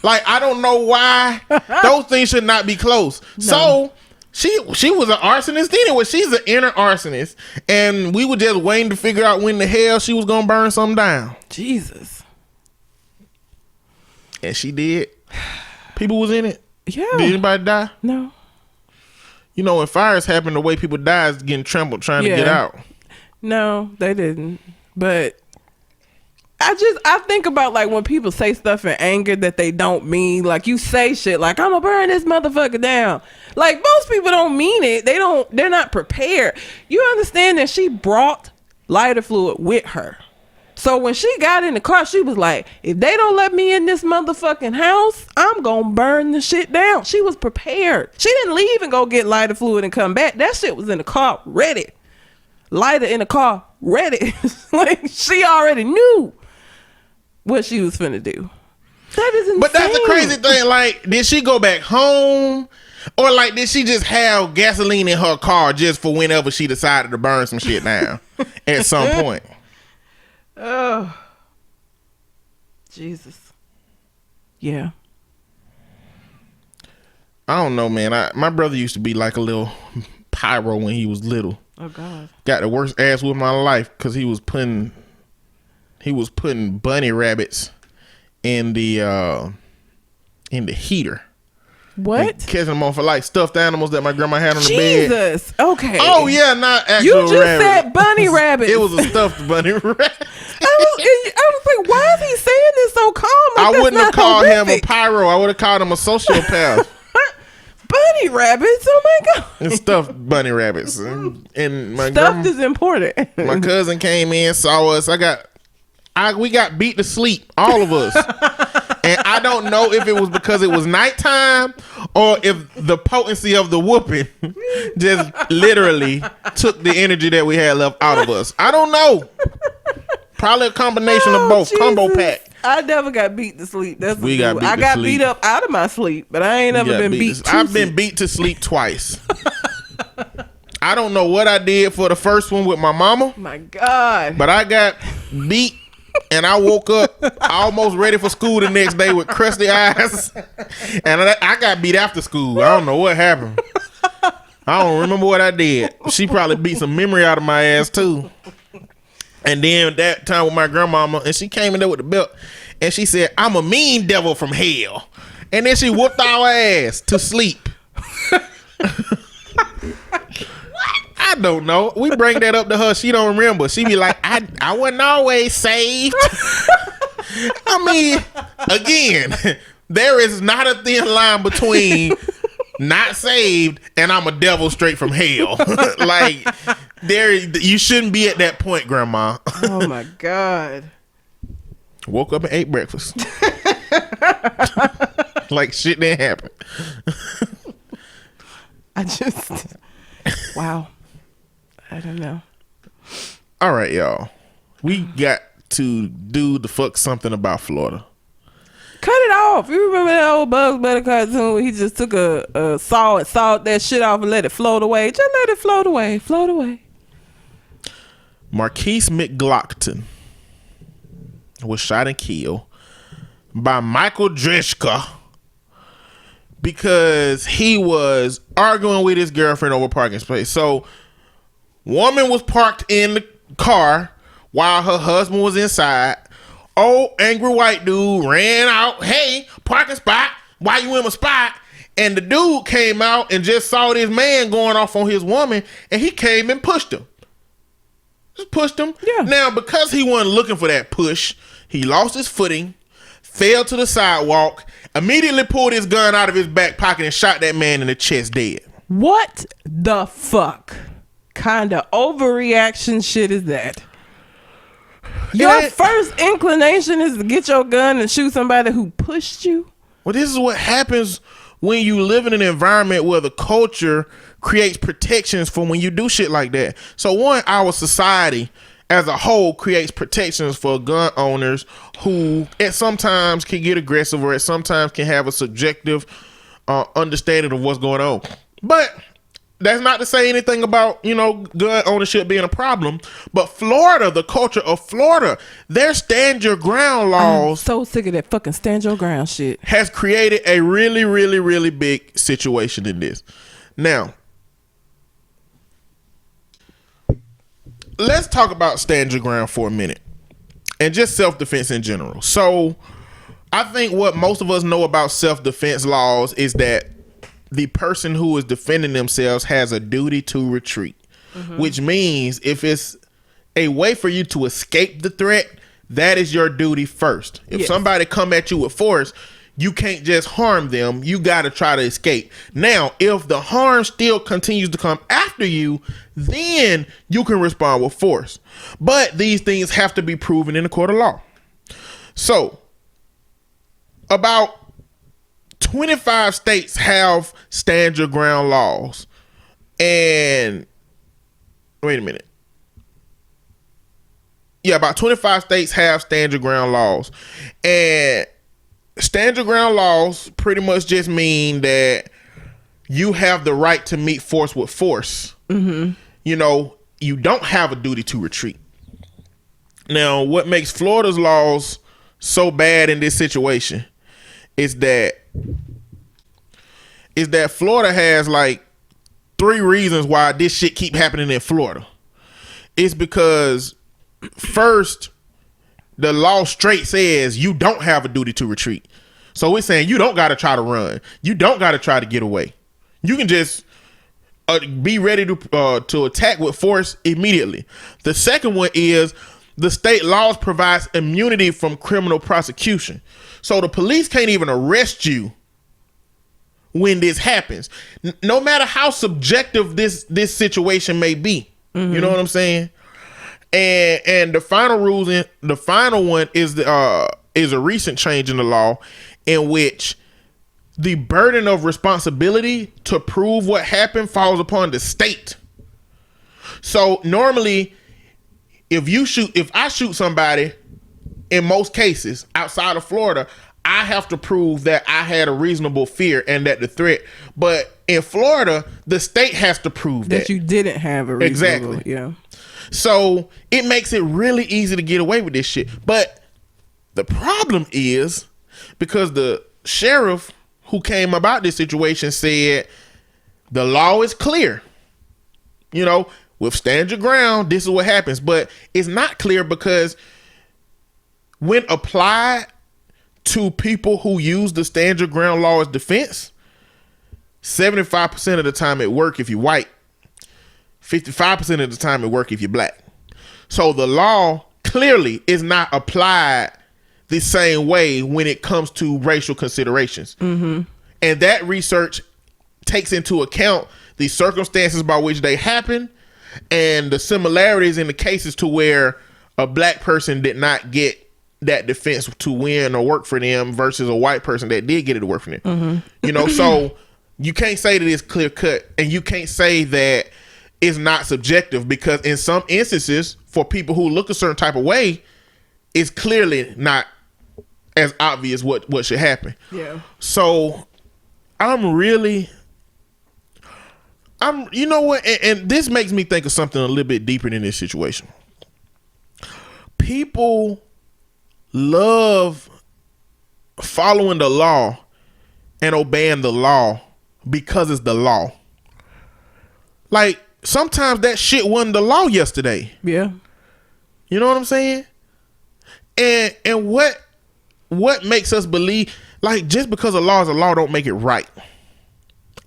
Like, I don't know why those things should not be close. No. So. She was an arsonist anyway. She's an inner arsonist. And we were just waiting to figure out when the hell she was going to burn something down. Jesus. And she did. People was in it. Yeah. Did anybody die? No. When fires happen, the way people die is getting trampled trying to get out. No, they didn't. But I think about like when people say stuff in anger that they don't mean. Like you say shit like I'm gonna burn this motherfucker down. Like most people don't mean it. They're not prepared. You understand that she brought lighter fluid with her. So when she got in the car, she was like, if they don't let me in this motherfucking house, I'm gonna burn the shit down. She was prepared. She didn't leave and go get lighter fluid and come back. That shit was in the car ready. Lighter in the car ready. Like she already knew what she was finna do. That is insane. But that's the crazy thing. Like, did she go back home? Or like, did she just have gasoline in her car just for whenever she decided to burn some shit down at some point? Oh, Jesus. Yeah. I don't know, man. My brother used to be like a little pyro when he was little. Oh God. Got the worst ass with my life because he was putting bunny rabbits in the heater. What? Catching them on for like stuffed animals that my grandma had on the bed. Jesus. Okay. Oh yeah, not actual You just rabbits. said bunny rabbits. It was a stuffed bunny rabbit. I was like, why is he saying this so calm? Like, I wouldn't have called him a horrific. pyro. I would have called him a sociopath. Bunny rabbits? Oh my God. And stuffed bunny rabbits. And my Stuffed is important. my cousin came in, saw us. We got beat to sleep, all of us. And I don't know if it was because it was nighttime or if the potency of the whooping just literally took the energy that we had left out of us. I don't know. Probably a combination of both. Jesus. Combo pack. I never got beat to sleep. That's We got beat I to got sleep. beat up out of my sleep, but I ain't never been beat to I've sleep. been beat to sleep twice. I don't know what I did for the first one with my mama, My God. but I got beat and I woke up almost ready for school the next day with crusty eyes. And I got beat after school. I don't know what happened. I don't remember what I did. She probably beat some memory out of my ass too. And then that time with my grandmama, and she came in there with the belt, and she said, "I'm a mean devil from hell." And then she whooped our ass to sleep. I don't know. We bring that up to her. She don't remember. She be like, I wasn't always saved. I mean, again, there is not a thin line between not saved and I'm a devil straight from hell. Like, you shouldn't be at that point, Grandma. Oh my God. Woke up and ate breakfast. Like shit didn't happen. Wow. I don't know. All right, y'all. We got to do the fuck something about Florida. Cut it off. You remember that old Bugs Bunny cartoon where he just took a saw and sawed that shit off and let it float away? Just let it float away. Float away. Marquise McGlockton was shot and killed by Michael Dreschka because he was arguing with his girlfriend over parking space. So, woman was parked in the car while her husband was inside. Oh, angry white dude ran out. Hey, parking spot. Why you in my spot? And the dude came out and just saw this man going off on his woman, and he came and pushed him. Just pushed him. Yeah. Now, because he wasn't looking for that push, he lost his footing, fell to the sidewalk, immediately pulled his gun out of his back pocket and shot that man in the chest dead. What the fuck kind of overreaction shit is that? Your first inclination is to get your gun and shoot somebody who pushed you? Well, this is what happens when you live in an environment where the culture creates protections for when you do shit like that. So one, our society as a whole creates protections for gun owners who at sometimes can get aggressive or at sometimes can have a subjective understanding of what's going on. But that's not to say anything about, gun ownership being a problem. But Florida, the culture of Florida, their stand your ground laws. I'm so sick of that fucking stand your ground shit. Has created a really, really, really big situation in this. Now, let's talk about stand your ground for a minute and just self-defense in general. So I think what most of us know about self-defense laws is that the person who is defending themselves has a duty to retreat, which means if it's a way for you to escape the threat, that is your duty first. If Yes. somebody come at you with force, you can't just harm them. You got to try to escape. Now, if the harm still continues to come after you, then you can respond with force. But these things have to be proven in the court of law. So, about 25 states have stand your ground laws. And wait a minute. Yeah, about 25 states have stand your ground laws. And stand your ground laws pretty much just mean that you have the right to meet force with force. Mm-hmm. You know, you don't have a duty to retreat. Now, what makes Florida's laws so bad in this situation is that Florida has like 3 reasons why this shit keep happening in Florida. It's because first, the law straight says you don't have a duty to retreat. So it's saying you don't got to try to run. You don't got to try to get away. You can just be ready to attack with force immediately. The second one is the state laws provides immunity from criminal prosecution. So the police can't even arrest you when this happens, no matter how subjective this situation may be. Mm-hmm. You know what I'm saying? And the final one is a recent change in the law in which the burden of responsibility to prove what happened falls upon the state. So normally, if I shoot somebody, in most cases outside of Florida, I have to prove that I had a reasonable fear and that the threat. But in Florida, the state has to prove that you didn't have a reasonable. Exactly. Yeah. So it makes it really easy to get away with this shit. But the problem is because the sheriff who came about this situation said the law is clear. You know, with stand your ground, this is what happens. But it's not clear because when applied to people who use the stand your ground law as defense, 75% of the time it work if you're white. 55% of the time it work if you're black. So the law clearly is not applied the same way when it comes to racial considerations. Mm-hmm. And that research takes into account the circumstances by which they happen and the similarities in the cases to where a black person did not get that defense to win or work for them versus a white person that did get it to work for them. Mm-hmm. You know, so you can't say that it's clear cut, and you can't say that it's not subjective, because in some instances for people who look a certain type of way, it's clearly not as obvious what should happen. Yeah. So you know what, and this makes me think of something a little bit deeper than this situation. People love following the law and obeying the law because it's the law. Like, sometimes that shit wasn't the law yesterday. Yeah. You know what I'm saying? And what makes us believe, like, just because a law is a law don't make it right.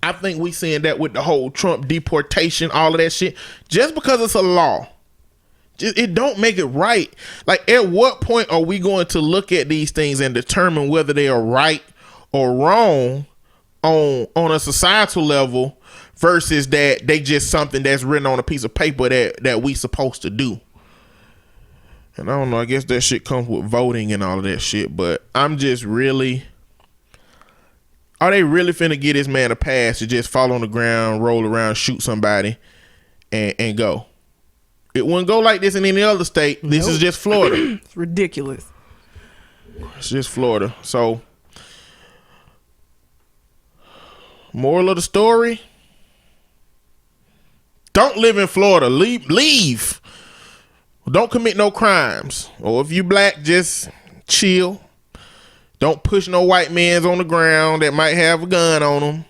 I think we seeing that with the whole Trump deportation, all of that shit. Just because it's a law, it don't make it right. Like, at what point are we going to look at these things and determine whether they are right or wrong on a societal level versus that they just something that's written on a piece of paper that we supposed to do? And I don't know, I guess that shit comes with voting and all of that shit, but I'm just really, are they really finna get this man a pass to just fall on the ground, roll around, shoot somebody and go? It wouldn't go like this in any other state. This is just Florida. It's ridiculous. It's just Florida. So, moral of the story, don't live in Florida. Leave. Don't commit no crimes. Or if you black, just chill. Don't push no white mans on the ground that might have a gun on them.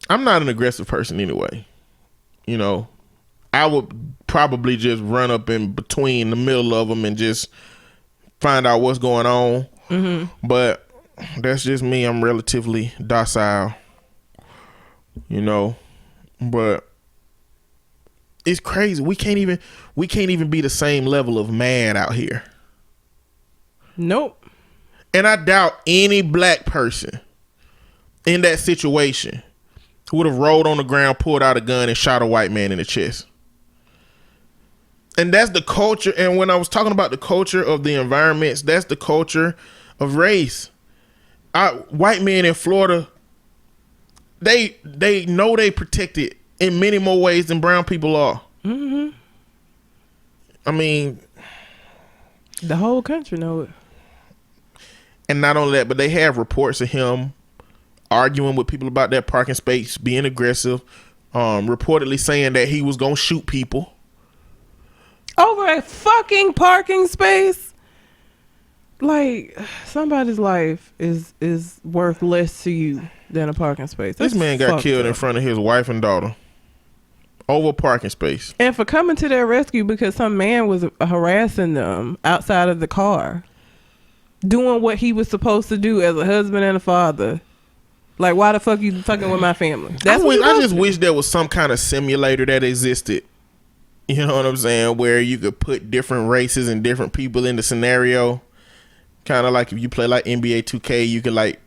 I'm not an aggressive person anyway. You know, I would probably just run up in between the middle of them and just find out what's going on. Mm-hmm. But that's just me. I'm relatively docile, you know. But it's crazy. We can't even be the same level of mad out here. Nope. And I doubt any black person in that situation would have rolled on the ground, pulled out a gun, and shot a white man in the chest. And that's the culture. And when I was talking about the culture of the environments, that's the culture of race. White men in Florida, they know they protected in many more ways than brown people are. Mm-hmm. I mean, the whole country know it. And not only that, but they have reports of him arguing with people about that parking space, being aggressive, reportedly saying that he was gonna shoot people over a fucking parking space. Like, somebody's life is worth less to you than a parking space. This man got killed in front of his wife and daughter over a parking space. And for coming to their rescue because some man was harassing them outside of the car, doing what he was supposed to do as a husband and a father. Like, why the fuck you fucking with my family? I just wish there was some kind of simulator that existed. You know what I'm saying? Where you could put different races and different people in the scenario. Kind of like if you play like NBA 2K, you can like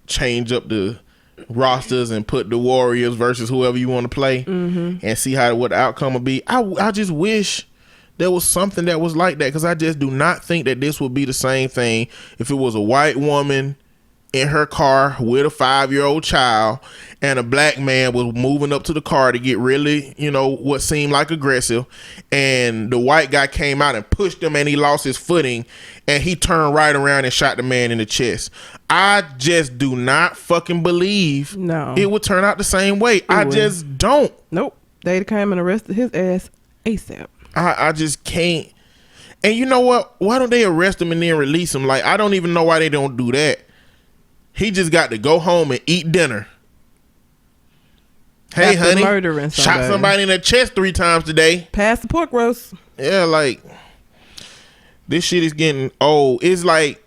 change up the rosters and put the Warriors versus whoever you want to play, and see what the outcome will be. I just wish there was something that was like that, because I just do not think that this would be the same thing if it was a white woman in her car with a 5-year-old child and a black man was moving up to the car to get really, what seemed like aggressive, and the white guy came out and pushed him and he lost his footing and he turned right around and shot the man in the chest. I just do not fucking believe it would turn out the same way. Just don't. Nope. They'd come and arrested his ass ASAP. I just can't. And you know what? Why don't they arrest him and then release him? Like, I don't even know why they don't do that. He just got to go home and eat dinner. Hey, honey, shot somebody in the chest 3 times today. Pass the pork roast. Yeah, like, this shit is getting old. It's like,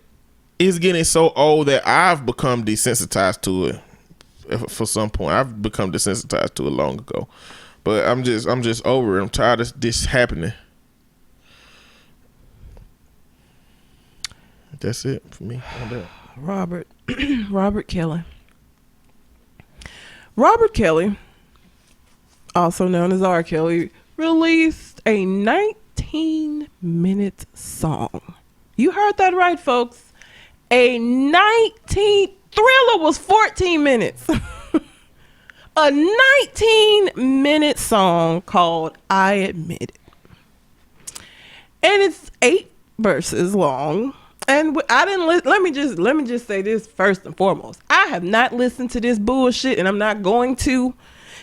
it's getting so old that I've become desensitized to it. For some point, I've become desensitized to it long ago. But I'm just over it. I'm tired of this happening. That's it for me on that. Robert Kelly. Robert Kelly, also known as R. Kelly, released a 19-minute song. You heard that right, folks. Thriller was 14 minutes. A 19-minute song called I Admit It. And it's 8 verses long. And I didn't let me just say this first and foremost. I have not listened to this bullshit, and I'm not going to.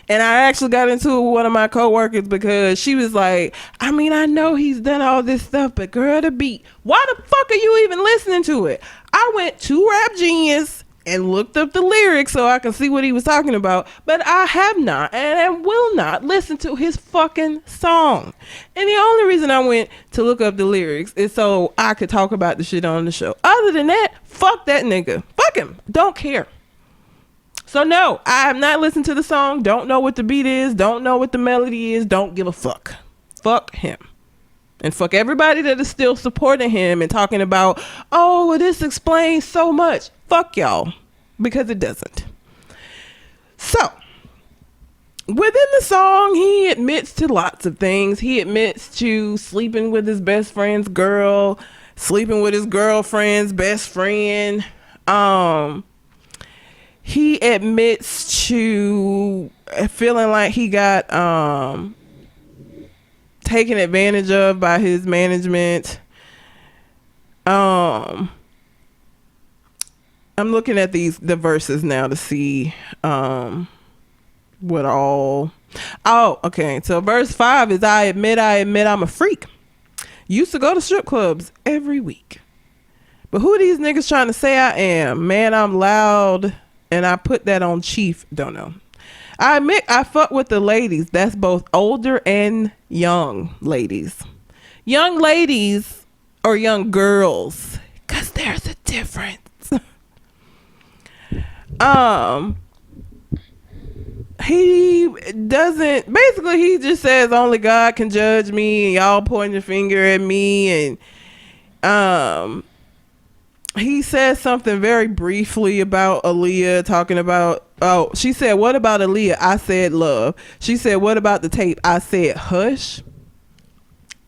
And I actually got into it with one of my coworkers because she was like, I mean, I know he's done all this stuff, but girl, the beat. Why the fuck are you even listening to it? I went to Rap Genius and looked up the lyrics so I can see what he was talking about, but I have not and will not listen to his fucking song. And the only reason I went to look up the lyrics is so I could talk about the shit on the show. Other than that, fuck that nigga. Fuck him. Don't care. So no, I have not listened to the song. Don't know what the beat is. Don't know what the melody is. Don't give a fuck. Fuck him. And fuck everybody that is still supporting him and talking about, oh, well, this explains so much. Fuck y'all, because it doesn't. So, within the song, he admits to lots of things. He admits to sleeping with his best friend's girl, sleeping with his girlfriend's best friend. He admits to feeling like he got taken advantage of by his management. I'm looking at the verses now to see what all. Oh, okay. So verse 5 is I admit I'm a freak. Used to go to strip clubs every week. But who these niggas trying to say I am? Man, I'm loud and I put that on Chief. Don't know. I admit I fuck with the ladies. That's both older and young ladies. Young ladies or young girls. Cause there's a difference. he doesn't, basically he just says only God can judge me and y'all pointing your finger at me, and he says something very briefly about Aaliyah, talking about, oh, she said, what about Aaliyah? I said love. She said, what about the tape? I said hush.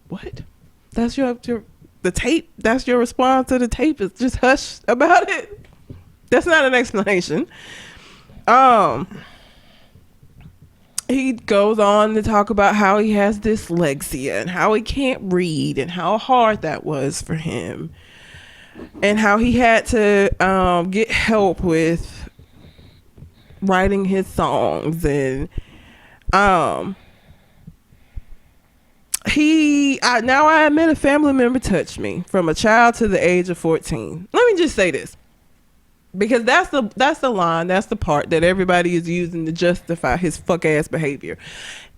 What? That's the tape? That's your response to the tape, is just hush about it? That's not an explanation. He goes on to talk about how he has dyslexia and how he can't read and how hard that was for him, and how he had to get help with writing his songs. And now I admit a family member touched me from a child to the age of 14. Let me just say this, because that's the line, that's the part that everybody is using to justify his fuck ass behavior.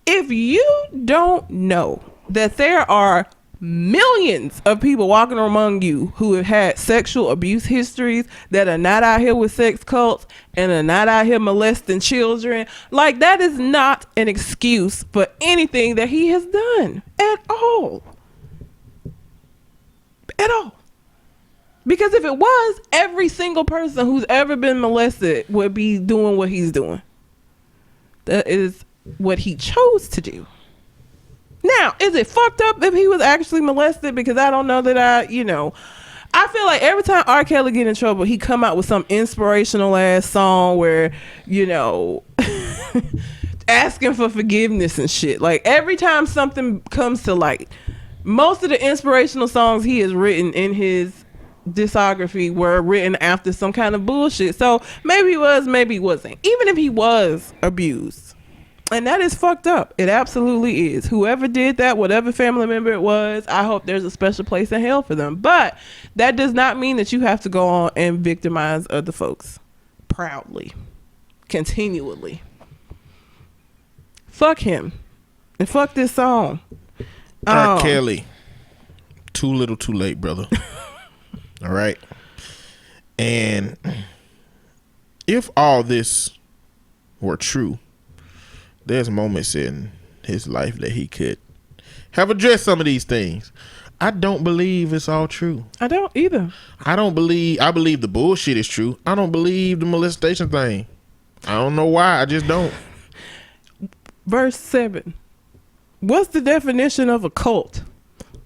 If you don't know that there are millions of people walking among you who have had sexual abuse histories, that are not out here with sex cults and are not out here molesting children, like, that is not an excuse for anything that he has done at all. At all. Because if it was, every single person who's ever been molested would be doing what he's doing. That is what he chose to do. Now, is it fucked up if he was actually molested? Because I don't know that I feel like every time R. Kelly get in trouble, he come out with some inspirational ass song where, asking for forgiveness and shit. Like, every time something comes to light, most of the inspirational songs he has written in his discography were written after some kind of bullshit. So maybe he was, maybe he wasn't. Even if he was abused, and that is fucked up, it absolutely is. Whoever did that, whatever family member it was, I hope there's a special place in hell for them. But that does not mean that you have to go on and victimize other folks proudly, continually. Fuck him and fuck this song. R. Kelly, too little too late, brother. All right. And if all this were true, there's moments in his life that he could have addressed some of these things. I don't believe it's all true. I don't either. I believe the bullshit is true. I don't believe the molestation thing. I don't know why. I just don't. Verse 7. What's the definition of a cult?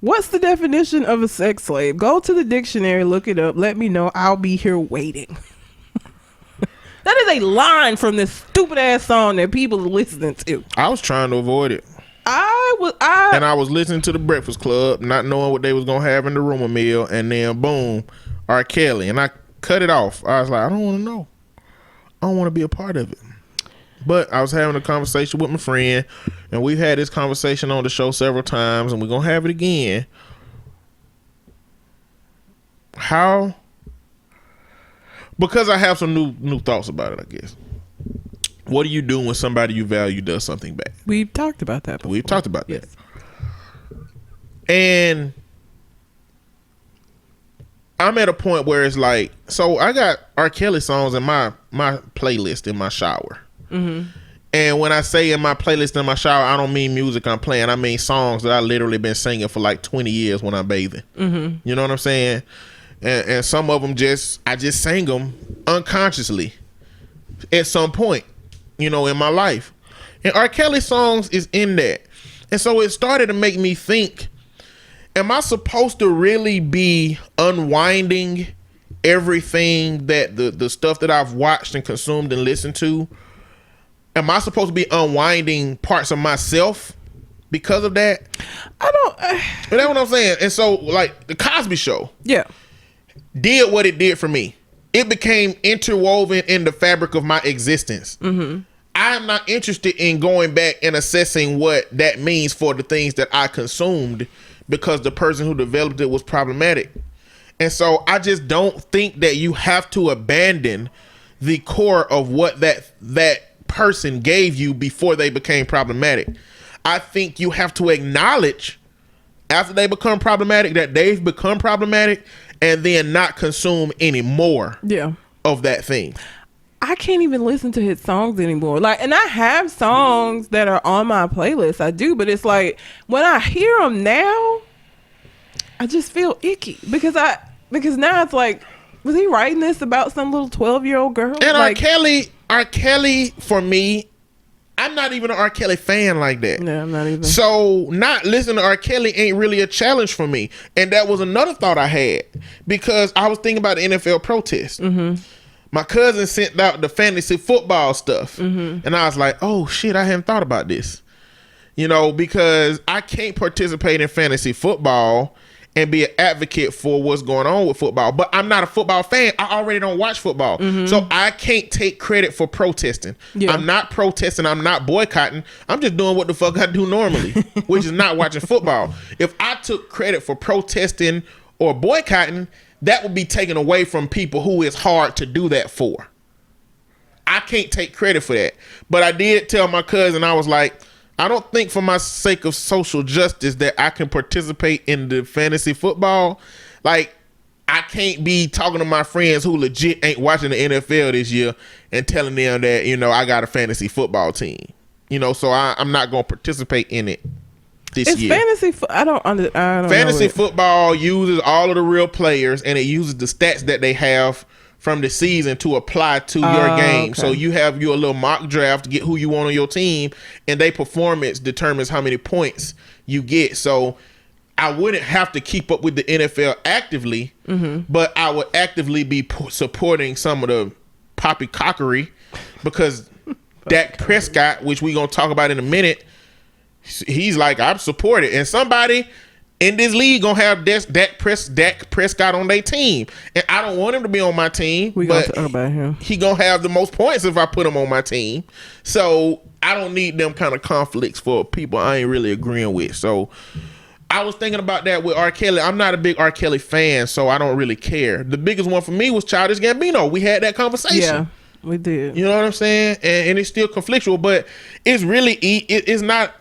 What's the definition of a sex slave? Go to the dictionary, look it up. Let me know. I'll be here waiting. That is a line from this stupid ass song that people are listening to. I was trying to avoid it. And I was listening to the Breakfast Club, not knowing what they was gonna have in the rumor mill, and then boom, R. Kelly, and I cut it off. I was like, I don't want to know. I don't want to be a part of it. But I was having a conversation with my friend, and we've had this conversation on the show several times, and we're gonna have it again. How? Because I have some new thoughts about it, I guess. What do you do when somebody you value does something bad? We've talked about that before. We've talked about yes. that. And I'm at a point where it's like, so I got R. Kelly songs in my playlist in my shower. Mm-hmm. And when I say in my playlist in my shower, I don't mean music I'm playing. I mean songs that I literally been singing for like 20 years when I'm bathing. Mm-hmm. You know what I'm saying? And some of them I just sang them unconsciously at some point, in my life. And R. Kelly songs is in that. And so it started to make me think, am I supposed to really be unwinding everything that the stuff that I've watched and consumed and listened to? Am I supposed to be unwinding parts of myself because of that? I don't. That's what I'm saying. And so, like, the Cosby Show, did what it did for me. It became interwoven in the fabric of my existence. Mm-hmm. I am not interested in going back and assessing what that means for the things that I consumed, because the person who developed it was problematic. And so I just don't think that you have to abandon the core of what that person gave you before they became problematic. I think you have to acknowledge after they become problematic that they've become problematic, and then not consume any more of that thing. I can't even listen to his songs anymore. Like, and I have songs that are on my playlist. I do, but it's like when I hear them now, I just feel icky because now it's like, was he writing this about some little 12-year-old girl? And like, R. Kelly, for me, I'm not even an R. Kelly fan like that. No, I'm not even. So not listening to R. Kelly ain't really a challenge for me. And that was another thought I had because I was thinking about the NFL protest. Mm-hmm. My cousin sent out the fantasy football stuff. Mm-hmm. And I was like, oh shit, I hadn't thought about this. You know, because I can't participate in fantasy football and be an advocate for what's going on with football. But I'm not a football fan. I already don't watch football. Mm-hmm. So I can't take credit for protesting. Yeah. I'm not protesting. I'm not boycotting. I'm just doing what the fuck I do normally, which is not watching football. If I took credit for protesting or boycotting, that would be taken away from people who it's hard to do that for. I can't take credit for that. But I did tell my cousin, I was like, I don't think for my sake of social justice that I can participate in the fantasy football. Like, I can't be talking to my friends who legit ain't watching the NFL this year and telling them that, you know, I got a fantasy football team. You know, so I'm not going to participate in it this year. Fantasy I don't fantasy football uses all of the real players and it uses the stats that they have from the season to apply to your game. Okay. So you have your little mock draft to get who you want on your team, and their performance determines how many points you get. So I wouldn't have to keep up with the NFL actively, but I would actively be supporting some of the poppycockery because Dak Prescott, which we're going to talk about in a minute, he's like, I'm supported. And somebody in this league gonna have Dak Prescott on their team, and I don't want him to be on my team. We gonna talk about him. He gonna have the most points if I put him on my team. So I don't need them kind of conflicts for people I ain't really agreeing with. So I was thinking about that with R. Kelly. I'm not a big R. Kelly fan, so I don't really care. The biggest one for me was Childish Gambino. We had that conversation. Yeah, we did. You know what I'm saying? And it's still conflictual, but it's really it's not.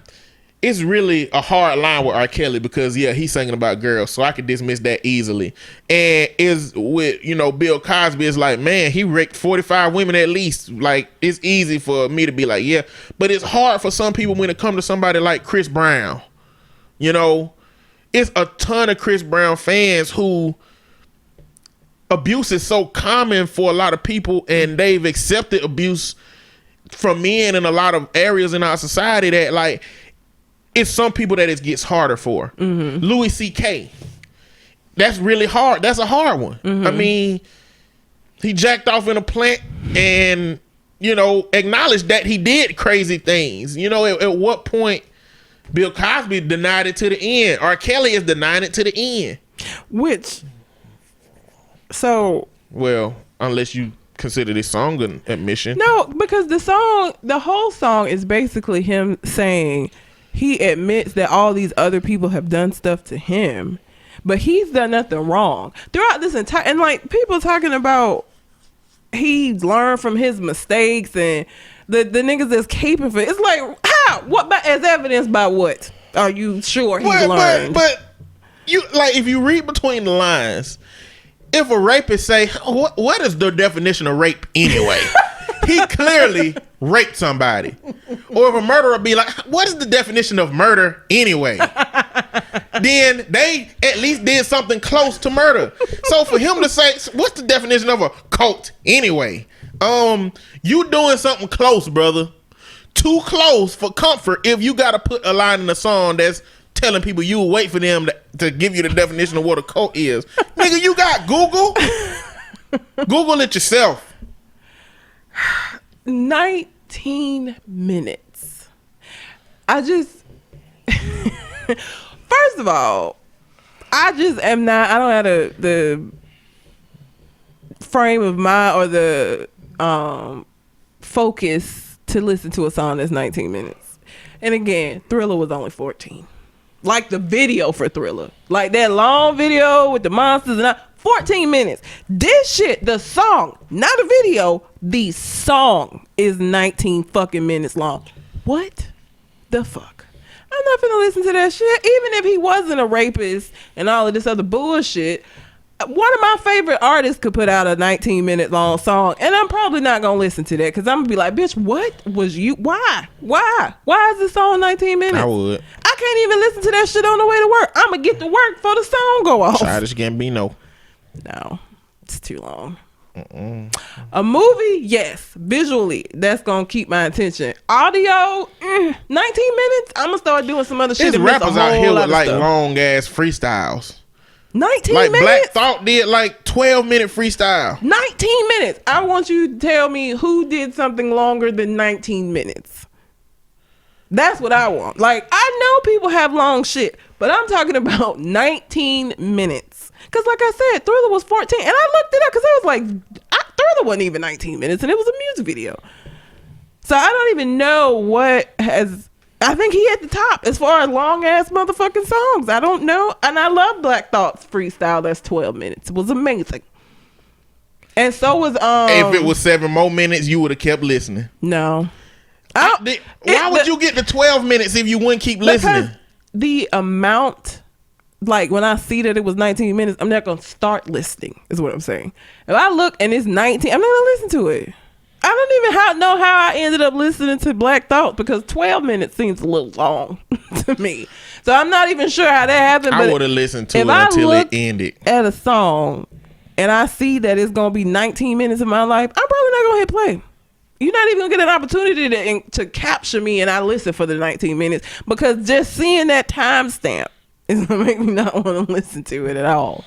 It's really a hard line with R. Kelly because, yeah, he's singing about girls, so I could dismiss that easily. And is with, you know, Bill Cosby is like, man, he raped 45 women at least. Like, it's easy for me to be like, yeah. But it's hard for some people when it comes to somebody like Chris Brown. You know, it's a ton of Chris Brown fans who abuse is so common for a lot of people, and they've accepted abuse from men in a lot of areas in our society that, like, it's some people that it gets harder for. Mm-hmm. Louis C.K. That's really hard. That's a hard one. Mm-hmm. I mean, he jacked off in a plant and, you know, acknowledged that he did crazy things. You know, at what point Bill Cosby denied it to the end. R. Kelly is denying it to the end. Well, unless you consider this song an admission. No, because the whole song is basically him saying he admits that all these other people have done stuff to him, but he's done nothing wrong throughout this entire, and like people talking about he learned from his mistakes and the niggas that's caping for it. It's like, how? What as evidence by what? Are you sure he learned? But you, like, if you read between the lines, if a rapist say, what is the definition of rape anyway? He clearly raped somebody. Or if a murderer be like, what is the definition of murder anyway? Then they at least did something close to murder. So for him to say, what's the definition of a cult anyway? You doing something close, brother. Too close for comfort if you got to put a line in a song that's telling people you will wait for them to give you the definition of what a cult is. Nigga, you got Google? Google it yourself. 19 minutes. I just first of all, I just am not, I don't have the frame of mind or the focus to listen to a song that's 19 minutes. And again, Thriller was only 14. Like the video for Thriller, like that long video with the monsters and 14 minutes. This shit, the song, not a video, the song is 19 fucking minutes long. What the fuck? I'm not finna listen to that shit. Even if he wasn't a rapist and all of this other bullshit, one of my favorite artists could put out a 19-minute long song, and I'm probably not gonna listen to that because I'm gonna be like, bitch, what was you? Why is this song 19 minutes? I would. I can't even listen to that shit on the way to work. I'm gonna get to work before the song go off. Childish Gambino. No, it's too long. A movie, yes, visually, that's gonna keep my attention. Audio, 19 minutes. I'm gonna start doing some other shit. There's rappers out here with like long ass freestyles. 19 like minutes. Black Thought did like 12-minute freestyle. 19 minutes. I want you to tell me who did something longer than 19 minutes. That's what I want. Like, I know people have long shit, but I'm talking about 19 minutes. Because like I said, Thriller was 14. And I looked it up because I was like, Thriller wasn't even 19 minutes. And it was a music video. So I don't even know what has... I think he at the top as far as long ass motherfucking songs. I don't know. And I love Black Thought's freestyle that's 12 minutes. It was amazing. And so was if it was 7 more minutes, you would have kept listening. No. Why would you get to 12 minutes if you wouldn't keep listening? The amount, like when I see that it was 19 minutes, I'm not gonna start listening, is what I'm saying. If I look and it's 19, I'm not gonna listen to it. I don't even know how I ended up listening to Black Thought because 12 minutes seems a little long to me. So I'm not even sure how that happened. I would have listened to it until it ended. At a song and I see that it's going to be 19 minutes of my life, I'm probably not going to hit play. You're not even going to get an opportunity to capture me and I listen for the 19 minutes because just seeing that timestamp is going to make me not want to listen to it at all.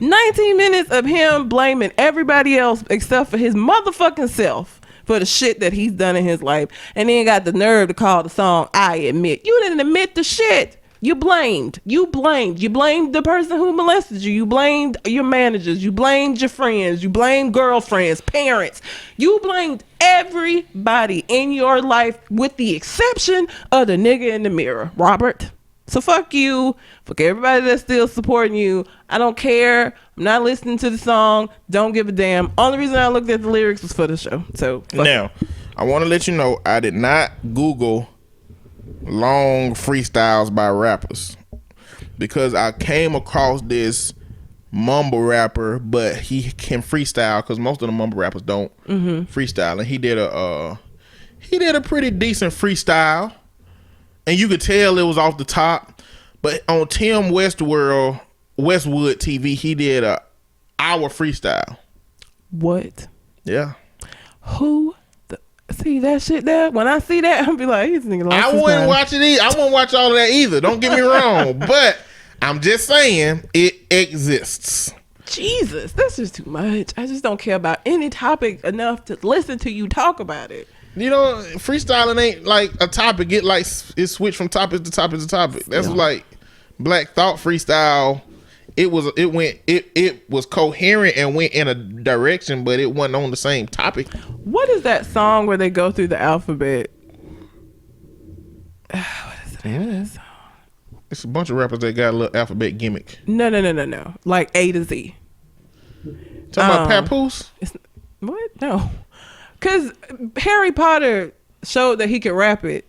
19 minutes of him blaming everybody else except for his motherfucking self for the shit that he's done in his life. And then got the nerve to call the song I Admit. You didn't admit the shit. You blamed the person who molested you. You blamed your managers. You blamed your friends. You blamed girlfriends, parents. You blamed everybody in your life with the exception of the nigga in the mirror, Robert. So fuck you. Fuck everybody that's still supporting you. I don't care. I'm not listening to the song. Don't give a damn. Only reason I looked at the lyrics was for the show. So now, I want to let you know I did not Google long freestyles by rappers because I came across this mumble rapper, but he can freestyle because most of the mumble rappers don't freestyle, and he did a pretty decent freestyle. And you could tell it was off the top. But on Tim Westwood TV, he did a hour freestyle. What? Yeah. Who? See that shit there? When I see that, I'll be like, he's thinking I wouldn't watch it either. I wouldn't watch all of that either. Don't get me wrong. But I'm just saying it exists. Jesus, that's just too much. I just don't care about any topic enough to listen to you talk about it. You know, freestyling ain't like a topic. It switched from topic to topic to topic. That's like Black Thought freestyle. It was coherent and went in a direction, but it wasn't on the same topic. What is that song where they go through the alphabet? What is the name of that song? It's a bunch of rappers that got a little alphabet gimmick. No. Like A to Z. Talking about Papoose? What? No. Because Harry Potter showed that he could rap it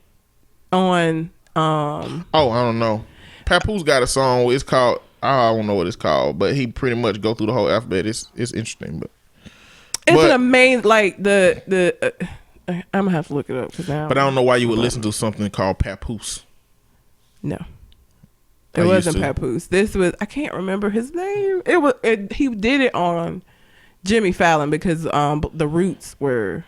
on... I don't know. Papoose got a song. It's called... I don't know what it's called, but he pretty much go through the whole alphabet. It's interesting, but... It's an amazing... Like, I'm going to have to look it up. But I don't know why you would listen to something called Papoose. No. It wasn't Papoose. This was... I can't remember his name. He did it on... Jimmy Fallon because the Roots were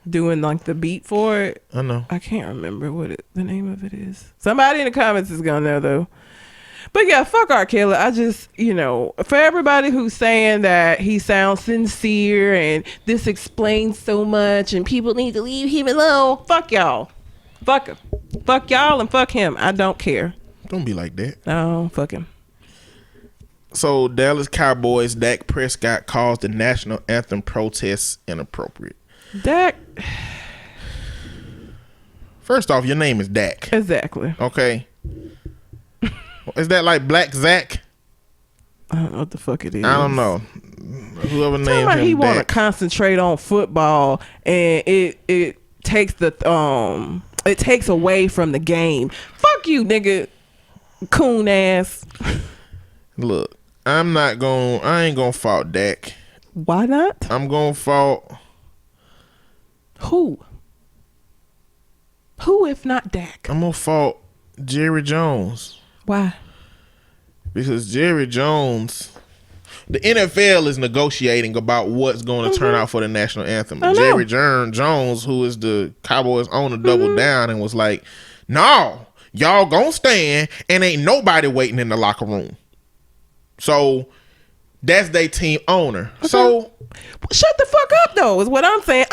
doing like the beat for it. I know. I can't remember what the name of it is. Somebody in the comments is gonna know though. But yeah, fuck R. Kelly. I just, for everybody who's saying that he sounds sincere and this explains so much and people need to leave him alone, fuck y'all. Fuck him. Fuck y'all and fuck him. I don't care. Don't be like that. No, fuck him. So, Dallas Cowboys Dak Prescott calls the national anthem protests inappropriate. Dak. First off, your name is Dak. Exactly. Okay. Is that like Black Zach? I don't know what the fuck it is. I don't know. Whoever named him he want to Dak. concentrate on football, and it takes it takes away from the game. Fuck you, nigga. Coon ass. Look. I ain't gonna fault Dak. Why not? I'm gonna fault Who? Who if not Dak? I'm gonna fault Jerry Jones. Why? Because Jerry Jones, the NFL is negotiating about what's going to turn out for the national anthem. Jerry Jones, who is the Cowboys owner, doubled down and was like, "No, y'all gonna stand and ain't nobody waiting in the locker room." So that's their team owner. Okay. So shut the fuck up, though, is what I'm saying.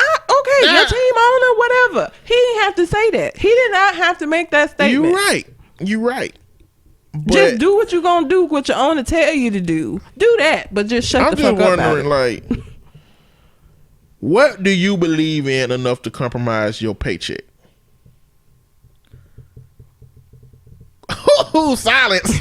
Your team owner, whatever. He didn't have to say that. He did not have to make that statement. You right. But just do what you're gonna do, what your owner tell you to do. Do that, but just shut the fuck up. I'm just wondering, like, what do you believe in enough to compromise your paycheck? Silence.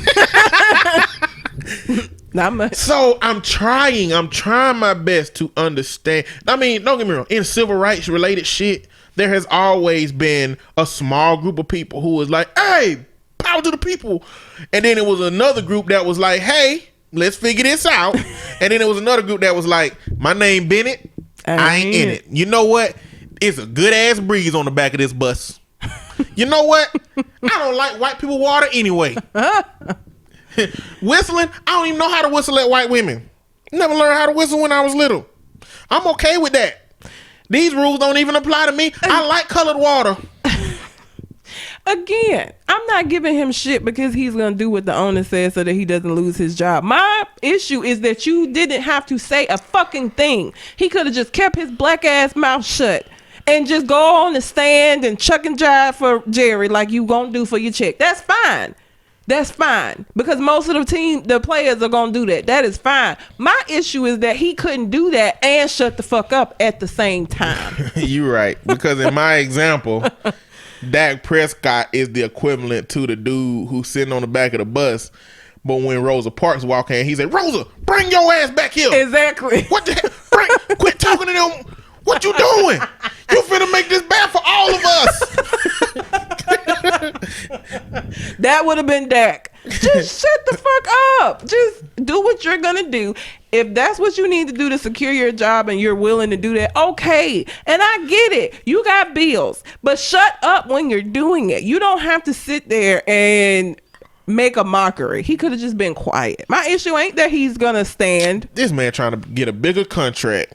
Not much. So I'm trying my best to understand. I mean, don't get me wrong. In civil rights related shit, there has always been a small group of people who was like, "Hey, power to the people," and then it was another group that was like, "Hey, let's figure this out," and then it was another group that was like, "My name Bennett, I ain't in it." You know what? It's a good ass breeze on the back of this bus. You know what? I don't like white people water anyway. Whistling, I don't even know how to whistle at white women. Never learned how to whistle when I was little. I'm okay with that. These rules don't even apply to me. I like colored water. Again, I'm not giving him shit because he's going to do what the owner says so that he doesn't lose his job. My issue is that you didn't have to say a fucking thing. He could have just kept his black ass mouth shut and just go on the stand and chuck and jive for Jerry like you going to do for your check. That's fine. That's fine. Because most of the players are going to do that. That is fine. My issue is that he couldn't do that and shut the fuck up at the same time. You're right. Because in my example, Dak Prescott is the equivalent to the dude who's sitting on the back of the bus. But when Rosa Parks walk in, he said, "Rosa, bring your ass back here." Exactly. What the hell? Quit talking to them. What you doing? You finna make this bad for all of us. That would have been Dak. Just shut the fuck up. Just do what you're gonna do. If that's what you need to do to secure your job and you're willing to do that, okay. And I get it. You got bills. But shut up when you're doing it. You don't have to sit there and make a mockery. He could have just been quiet. My issue ain't that he's gonna stand. This man trying to get a bigger contract.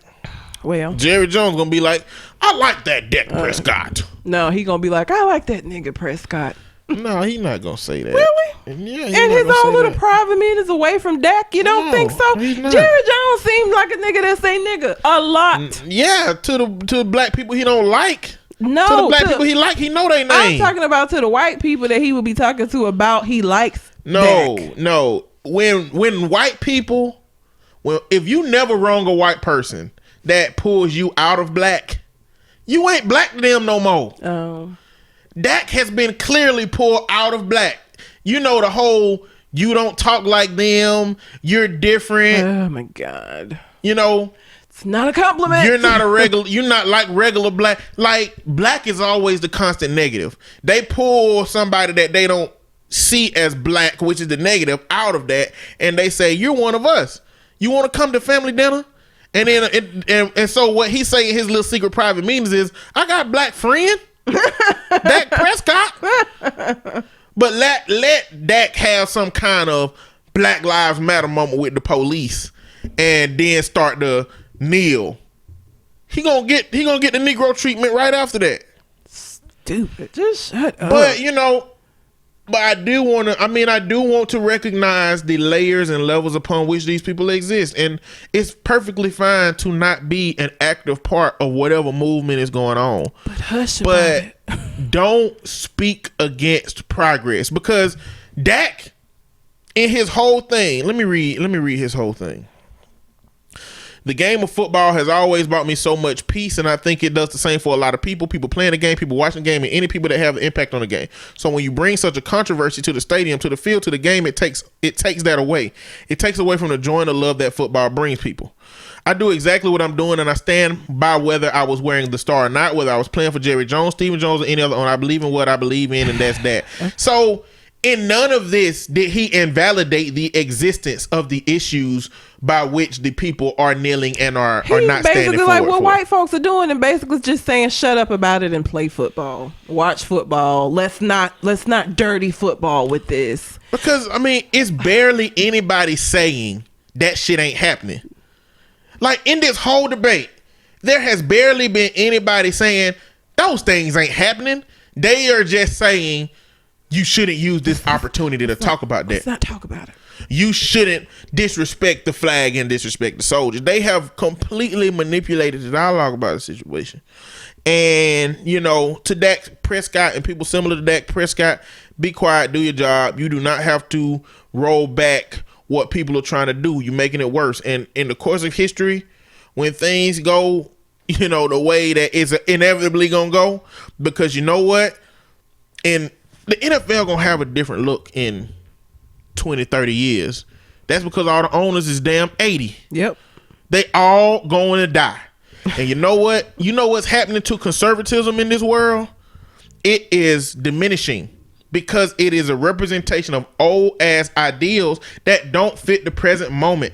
Well, Jerry Jones gonna be like, "I like that Dak Prescott." No, he gonna be like, "I like that nigga Prescott." No, he not gonna say that. Really? Yeah. And his own little private meetings away from Dak. You don't think so? Jerry Jones seems like a nigga that say nigga a lot. Yeah, to the black people he don't like. No, to the black people he like, he know they name. I'm talking about to the white people that he would be talking to about he likes. Dak. No. When white people, if you never wrong a white person that pulls you out of black, you ain't black to them no more. Oh. Dak has been clearly pulled out of black. You know, the whole you don't talk like them, you're different. Oh my God. You know, it's not a compliment. You're not like regular black. Like, black is always the constant negative. They pull somebody that they don't see as black, which is the negative, out of that, and they say, "You're one of us. You want to come to family dinner?" And then and so what he say in his little secret private meetings is, "I got a black friend, Dak Prescott." But let Dak have some kind of Black Lives Matter moment with the police, and then start to kneel. He gonna get the Negro treatment right after that. Stupid. Just shut up. But I do want to recognize the layers and levels upon which these people exist. And it's perfectly fine to not be an active part of whatever movement is going on. But hush about it. Don't speak against progress, because Dak, in his whole thing, let me read his whole thing. "The game of football has always brought me so much peace, and I think it does the same for a lot of people playing the game, people watching the game, and any people that have an impact on the game. So when you bring such a controversy to the stadium, to the field, to the game, it takes that away. It takes away from the joy and the love that football brings people. I do exactly what I'm doing, and I stand by whether I was wearing the star or not, whether I was playing for Jerry Jones, Stephen Jones, or any other owner. I believe in what I believe in, and that's that." So In none of this did he invalidate the existence of the issues by which the people are kneeling and are not standing for. Basically like what white folks are doing, and basically just saying shut up about it and play football, watch football. Let's not dirty football with this. Because I mean, it's barely anybody saying that shit ain't happening. Like in this whole debate, there has barely been anybody saying those things ain't happening. They are just saying you shouldn't use this opportunity to talk about that. Let's not talk about it. You shouldn't disrespect the flag and disrespect the soldiers. They have completely manipulated the dialogue about the situation. And, you know, to Dak Prescott and people similar to Dak Prescott, be quiet, do your job. You do not have to roll back what people are trying to do. You're making it worse. And in the course of history, when things go, you know, the way that it's inevitably going to go, because you know what? And the NFL going to have a different look in 20, 30 years. That's because all the owners is damn 80. Yep. They all going to die. And you know what? You know what's happening to conservatism in this world? It is diminishing because it is a representation of old ass ideals that don't fit the present moment.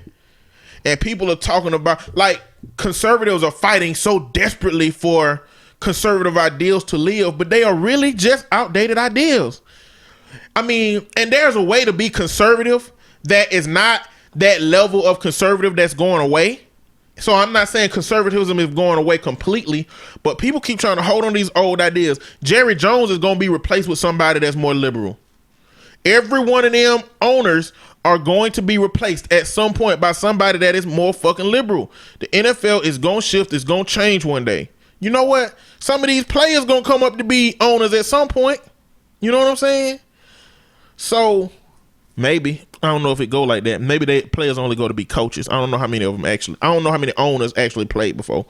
And people are talking about, like, conservatives are fighting so desperately for conservative ideals to live, but they are really just outdated ideals. I mean, and there's a way to be conservative that is not that level of conservative that's going away. So I'm not saying conservatism is going away completely, but people keep trying to hold on these old ideas. Jerry Jones is going to be replaced with somebody that's more liberal. Every one of them owners are going to be replaced at some point by somebody that is more fucking liberal. The NFL is going to shift. It's going to change one day. You know what? Some of these players going to come up to be owners at some point. You know what I'm saying? So maybe, I don't know if it go like that. Maybe they players only go to be coaches. I don't know how many of them actually. I don't know how many owners actually played before.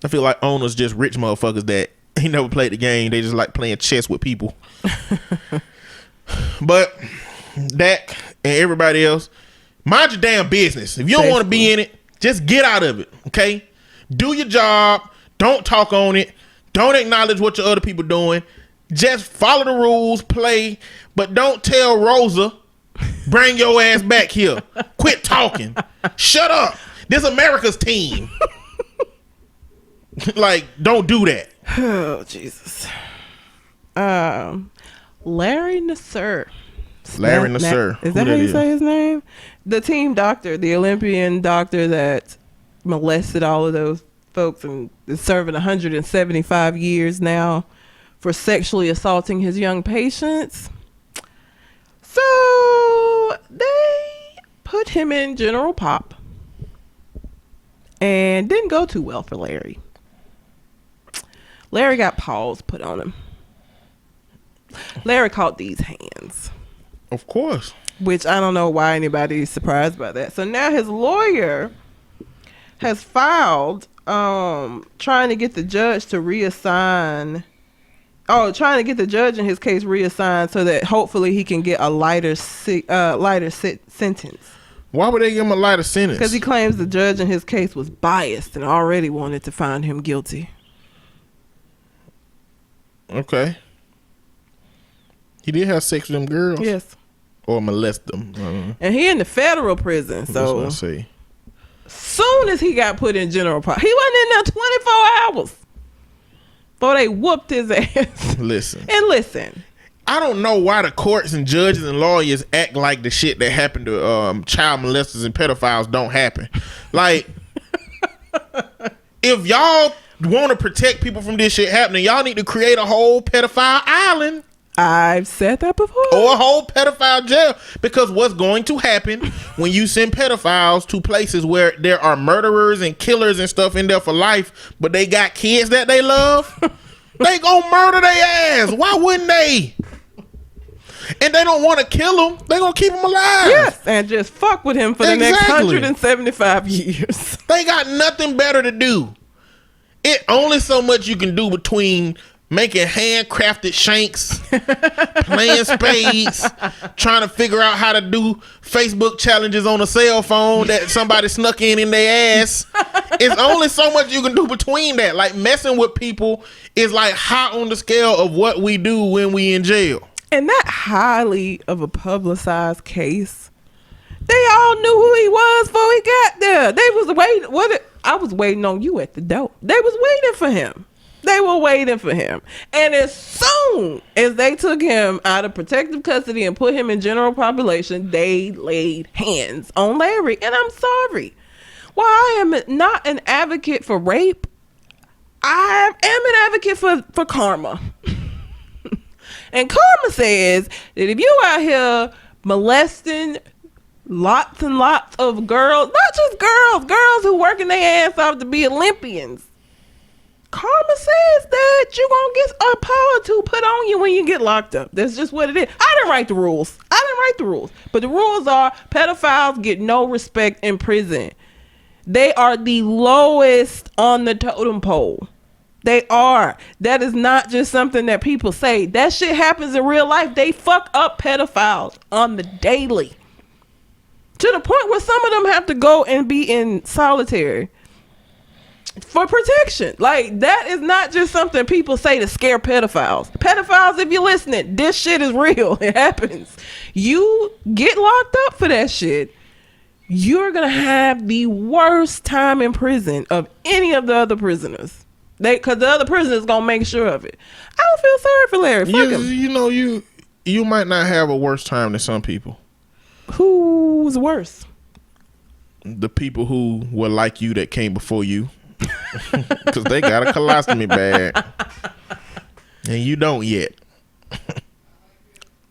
I feel like owners just rich motherfuckers that he never played the game. They just like playing chess with people. But Dak and everybody else, mind your damn business. If you don't want to be in it, just get out of it. Okay? Do your job. Don't talk on it. Don't acknowledge what your other people doing. Just follow the rules, play, but don't tell Rosa, bring your ass back here. Quit talking. Shut up. This America's team. Like, don't do that. Oh, Jesus. Larry Nassar. Larry Nassar. Is that how you say his name? The team doctor, the Olympian doctor that molested all of those folks and is serving 175 years now for sexually assaulting his young patients. So they put him in General Pop and didn't go too well for Larry. Larry got paws put on him. Larry caught these hands. Of course. Which I don't know why anybody is surprised by that. So now his lawyer has filed trying to get the judge to reassign. Trying to get the judge in his case reassigned so that hopefully he can get a lighter sentence. Why would they give him a lighter sentence? Because he claims the judge in his case was biased and already wanted to find him guilty. Okay. He did have sex with them girls? Yes. Or molest them. And he in the federal prison, so let's see. Soon as he got put in General Pop, he wasn't in there 24 hours before they whooped his ass. Listen. I don't know why the courts and judges and lawyers act like the shit that happened to child molesters and pedophiles don't happen. Like, if y'all want to protect people from this shit happening, y'all need to create a whole pedophile island. I've said that before. Or a whole pedophile jail. Because what's going to happen when you send pedophiles to places where there are murderers and killers and stuff in there for life, but they got kids that they love, they gonna murder their ass. Why wouldn't they? And they don't want to kill him. They gonna keep him alive. Yes, and just fuck with him for the next 175 years. They got nothing better to do. It only so much you can do between making handcrafted shanks, playing spades, trying to figure out how to do Facebook challenges on a cell phone that somebody snuck in their ass. It's only so much you can do between that. Like, messing with people is like high on the scale of what we do when we in jail. And that highly of a publicized case, they all knew who he was before he got there. They was waiting. I was waiting on you at the door. They was waiting for him. They were waiting for him. And as soon as they took him out of protective custody and put him in general population, they laid hands on Larry. And I'm sorry. While I am not an advocate for rape, I am an advocate for karma. And karma says that if you out here molesting lots and lots of girls, not just girls who working their ass off to be Olympians, karma says that you're gonna get a power to put on you when you get locked up. That's just what it is. I didn't write the rules. But the rules are pedophiles get no respect in prison. They are the lowest on the totem pole. They are. That is not just something that people say. That shit happens in real life. They fuck up pedophiles on the daily. To the point where some of them have to go and be in solitary for protection. Like, that is not just something people say to scare pedophiles. Pedophiles, if you're listening, this shit is real. It happens. You get locked up for that shit, you're gonna have the worst time in prison of any of the other prisoners. Because the other prisoners gonna make sure of it. I don't feel sorry for Larry. Fuck him. You know, you might not have a worse time than some people. Who's worse? The people who were like you that came before you. Because they got a colostomy bag. And you don't yet.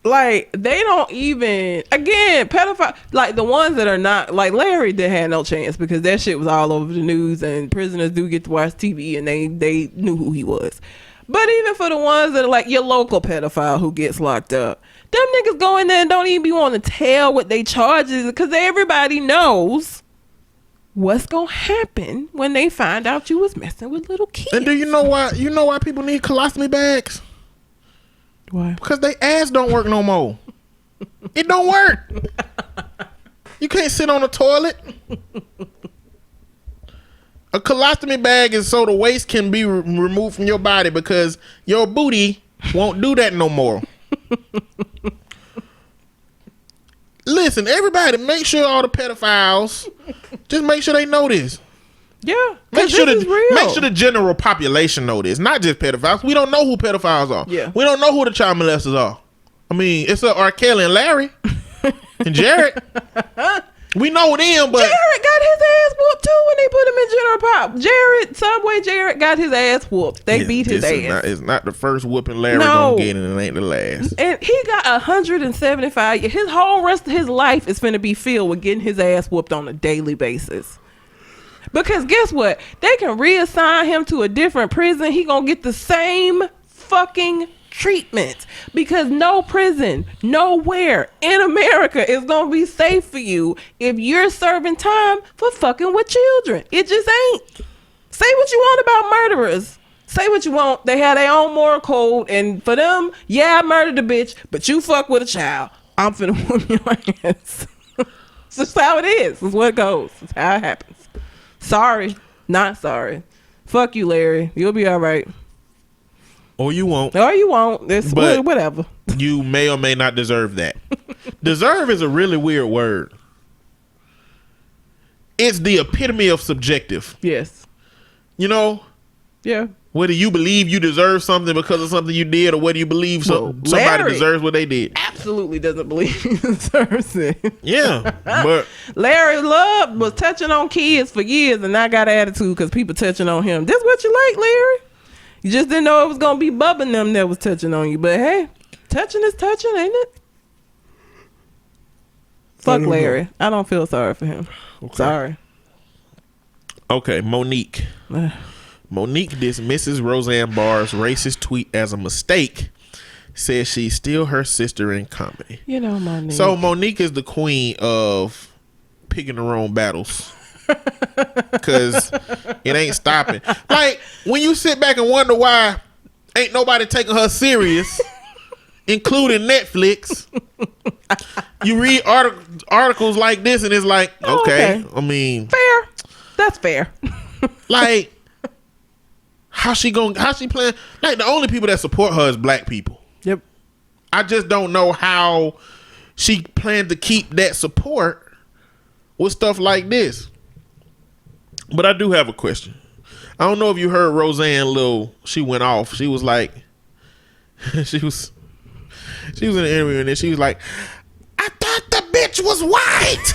Like, they don't even, again, pedophile, like the ones that are not, like Larry didn't have no chance because that shit was all over the news and prisoners do get to watch TV and they knew who he was. But even for the ones that are like your local pedophile who gets locked up, them niggas go in there and don't even be wanting to tell what they charges because everybody knows what's gonna happen when they find out you was messing with little kids. And do you know why people need colostomy bags? Why? Because they ass don't work no more. It don't work. You can't sit on the toilet. A colostomy bag is so the waste can be removed from your body because your booty won't do that no more. Listen, everybody, make sure all the pedophiles, just make sure they know this. Yeah, make sure the general population know this, not just pedophiles. We don't know who pedophiles are. Yeah, we don't know who the child molesters are. I mean, it's R. Kelly and Larry and Jared. We know them, but Jared got his ass whooped too when they put him in general pop. Jared got his ass whooped. They beat his ass. It's not the first whooping Larry gonna get, and it ain't the last. And he got 175. His whole rest of his life is finna be filled with getting his ass whooped on a daily basis. Because guess what? They can reassign him to a different prison. He gonna get the same fucking treatment. Because no prison, nowhere in America is gonna be safe for you if you're serving time for fucking with children. It just ain't. Say what you want about murderers. Say what you want. They have their own moral code. And for them, yeah, I murdered a bitch, but you fuck with a child. I'm finna whoop your ass. It's just how it is. It's what it goes. It's how it happens. Sorry, not sorry. Fuck you, Larry. You'll be all right. Or you won't. It's whatever. You may or may not deserve that. Deserve is a really weird word. It's the epitome of subjective. Yes. You know? Yeah. Whether you believe you deserve something because of something you did, or whether you believe somebody Larry deserves what they did. Absolutely doesn't believe he deserves it. Yeah, but Larry Love was touching on kids for years and I got attitude because people touching on him. This what you like, Larry? You just didn't know it was gonna be bubbing them that was touching on you. But hey, touching is touching, ain't it? Fuck Larry. I don't feel sorry for him. Okay. Sorry. Okay, Monique. Monique dismisses Roseanne Barr's racist tweet as a mistake. Says she's still her sister in comedy. You know, Monique. So Monique is the queen of picking her own battles. Because it ain't stopping. Like, when you sit back and wonder why ain't nobody taking her serious, including Netflix, you read articles like this and it's like, okay. I mean, fair. That's fair. Like, how she playing? Like, the only people that support her is black people. Yep. I just don't know how she planned to keep that support with stuff like this. But I do have a question. I don't know if you heard Roseanne she went off. She was like, she was in an interview and then she was like, I thought the bitch was white.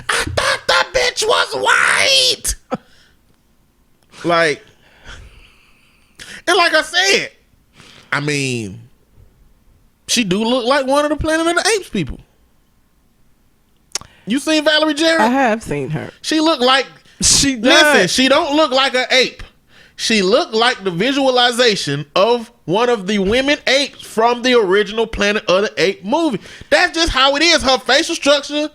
I thought the bitch was white. Like, and like I said, I mean, she do look like one of the Planet of the Apes people. You seen Valerie Jarrett? I have seen her. She look like, she does. listen, she don't look like an ape. She looked like the visualization of one of the women apes from the original Planet of the Apes movie. That's just how it is. Her facial structure,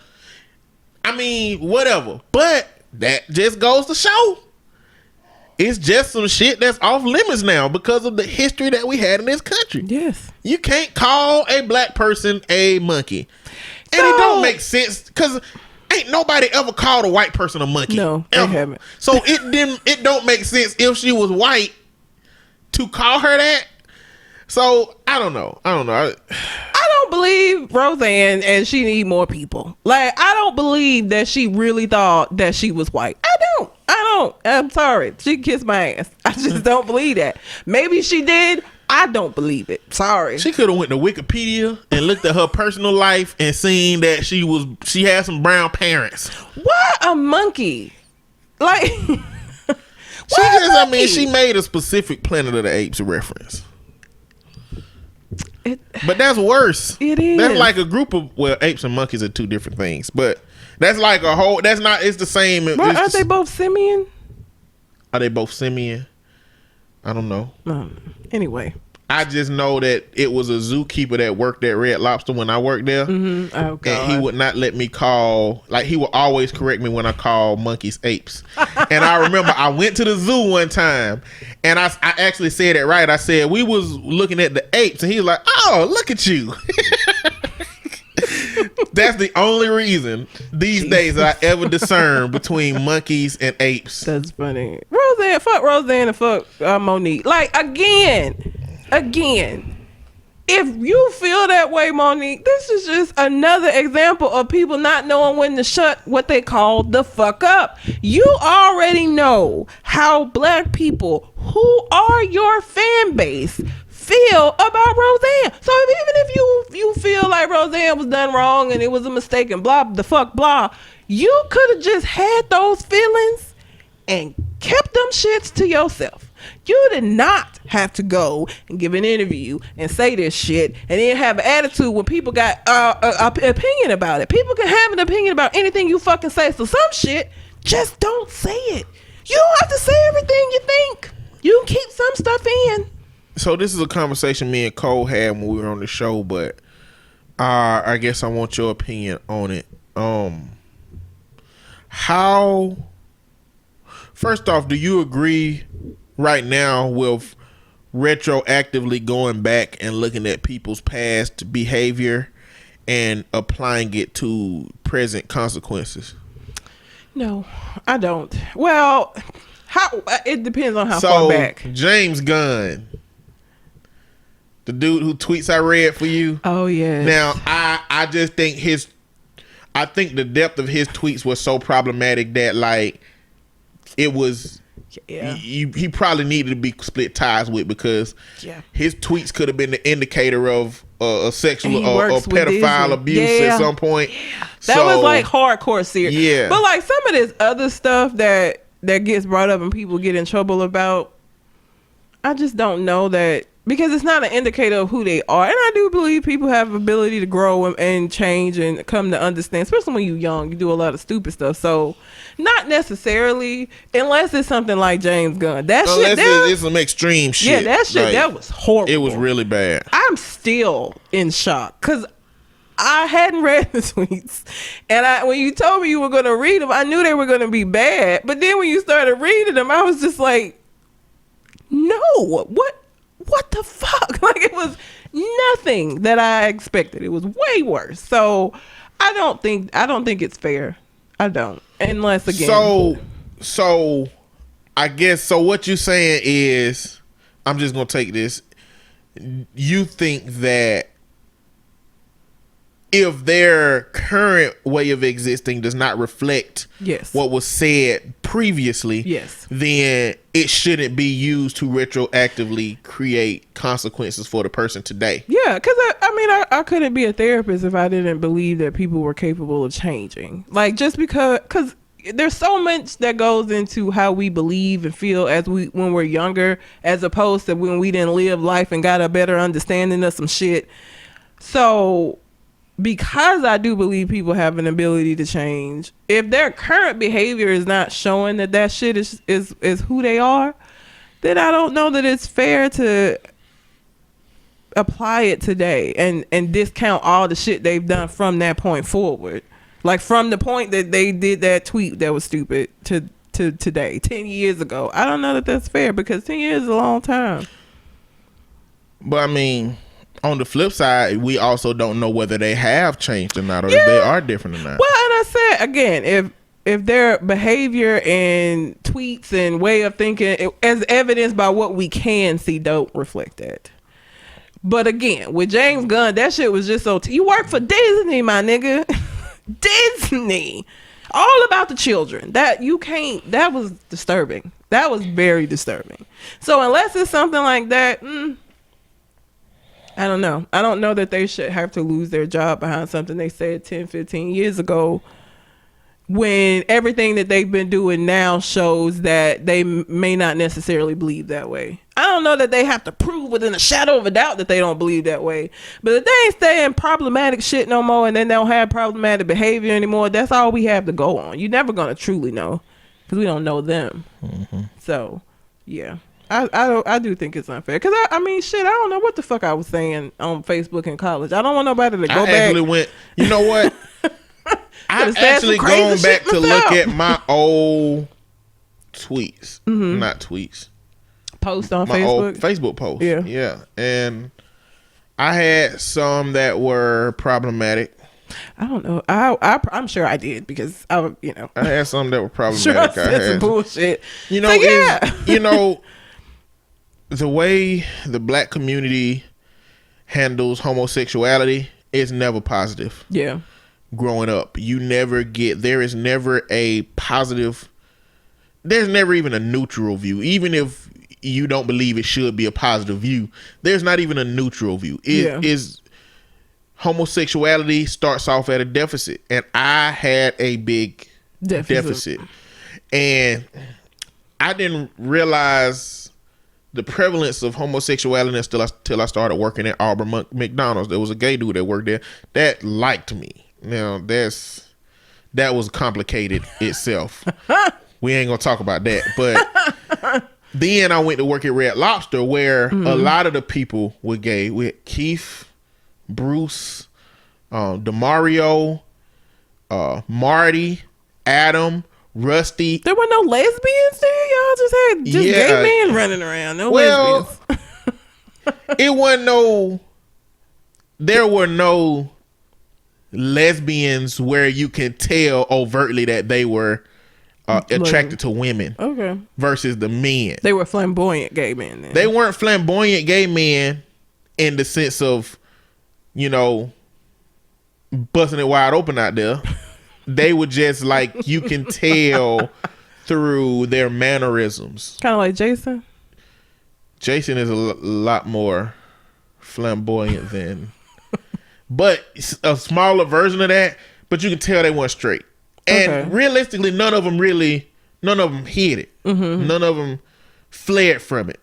I mean, whatever. But that just goes to show it's just some shit that's off limits now because of the history that we had in this country. Yes. You can't call a black person a monkey. And So- it don't make sense because ain't nobody ever called a white person a monkey. No, they ever. haven't. So it don't make sense if she was white to call her that. So I don't know. I don't believe Roseanne and she need more people. Like, I don't believe that she really thought that she was white. I don't. I'm sorry. She can kiss my ass. I just don't believe that. Maybe she did. I don't believe it. Sorry. She could have went to Wikipedia and looked at her personal life and seen that she had some brown parents. What a monkey. Like, She made a specific Planet of the Apes reference. But that's worse. It is. That's like a group of, well, apes and monkeys are two different things, but that's like a whole, that's not, it's the same. Aren't they both simian? Are they both simian? I don't know. Anyway. I just know that it was a zookeeper that worked at Red Lobster when I worked there. Mm-hmm. Oh, God. And he would not let me call, like, he would always correct me when I call monkeys apes. And I remember I went to the zoo one time and I actually said it right. I said, we was looking at the apes and he was like, oh, look at you. That's the only reason these days that I ever discern between monkeys and apes. That's funny. Roseanne and fuck Monique. Like, again, if you feel that way, Monique, this is just another example of people not knowing when to shut what they call the fuck up. You already know how black people who are your fan base feel about Roseanne. So even if you feel like Roseanne was done wrong and it was a mistake and blah the fuck blah, you could have just had those feelings and kept them shits to yourself. You did not have to go and give an interview and say this shit and then have an attitude when people got an opinion about it. People can have an opinion about anything you fucking say. So some shit, just don't say it. You don't have to say everything you think. You can keep some stuff in. So this is a conversation me and Cole had when we were on the show, but I guess I want your opinion on it. How, first off, do you agree right now with retroactively going back and looking at people's past behavior and applying it to present consequences? No, I don't. Well, it depends on how far back. James Gunn, the dude who tweets I read for you. Oh yeah. Now I just think I think the depth of his tweets was so problematic that like it was. Yeah. He probably needed to be split ties with because his tweets could have been the indicator of a sexual or pedophile abuse at some point. Yeah. That was like hardcore serious. Yeah. But like some of this other stuff that gets brought up and people get in trouble about, I just don't know that, because it's not an indicator of who they are. And I do believe people have ability to grow and change and come to understand, especially when you're young. You do a lot of stupid stuff. So not necessarily, unless it's something like James Gunn. It's some extreme shit. Yeah, that shit, like, that was horrible. It was really bad. I'm still in shock because I hadn't read the tweets. And when you told me you were going to read them, I knew they were going to be bad. But then when you started reading them, I was just like, no, what the fuck? Like, it was nothing that I expected. It was way worse. So I don't think it's fair. I don't. Unless again. So I guess so what you're saying is, I'm just gonna take this. You think that if their current way of existing does not reflect what was said previously, then it shouldn't be used to retroactively create consequences for the person today. Yeah, because I couldn't be a therapist if I didn't believe that people were capable of changing. Like, just because there's so much that goes into how we believe and feel when we're younger, as opposed to when we didn't live life and got a better understanding of some shit. So, because I do believe people have an ability to change, if their current behavior is not showing that shit is who they are, then I don't know that it's fair to apply it today and discount all the shit they've done from that point forward. Like, from the point that they did that tweet that was stupid to today, 10 years ago. I don't know that that's fair, because 10 years is a long time. But I mean, on the flip side, we also don't know whether they have changed or not, or if they are different or not. Well, and I said, again, if their behavior and tweets and way of thinking, as evidenced by what we can see, don't reflect that. But again, with James Gunn, that shit was just so... you work for Disney, my nigga. Disney. All about the children. That was disturbing. That was very disturbing. So unless it's something like that... I don't know. I don't know that they should have to lose their job behind something they said 10, 15 years ago, when everything that they've been doing now shows that they may not necessarily believe that way. I don't know that they have to prove within a shadow of a doubt that they don't believe that way. But if they ain't saying problematic shit no more, and then they don't have problematic behavior anymore, that's all we have to go on. You're never going to truly know, because we don't know them. Mm-hmm. So, yeah. I do think it's unfair, because I mean, shit, I don't know what the fuck I was saying on Facebook in college. I don't want nobody to go back. I actually went, you know what? I actually gone back to look at my old tweets, not tweets, post on my Facebook, old Facebook post. Yeah, and I had some that were problematic. I don't know. I'm sure I did, because I had some that were problematic. Sure, I said some bullshit. You know, so, the way the black community handles homosexuality is never positive. Yeah. Growing up, there is never a positive, there's never even a neutral view. Even if you don't believe it should be a positive view, there's not even a neutral view. Homosexuality starts off at a deficit, and I had a big deficit. And I didn't realize the prevalence of homosexuality until I started working at Auburn McDonald's. There was a gay dude that worked there that liked me. Now that was complicated itself. We ain't gonna talk about that. But then I went to work at Red Lobster, where a lot of the people were gay. We had Keith, Bruce, DeMario, Marty, Adam, Rusty. There were no lesbians there? Y'all just had gay men running around. No lesbians. There were no lesbians where you can tell overtly that they were attracted to women. Okay. Versus the men. They were flamboyant gay men then. They weren't flamboyant gay men in the sense of, busting it wide open out there. They were just like, you can tell through their mannerisms. Kind of like Jason. Jason is a lot more flamboyant than, but a smaller version of that. But you can tell they weren't straight. And realistically, none of them hid it. Mm-hmm. None of them fled from it.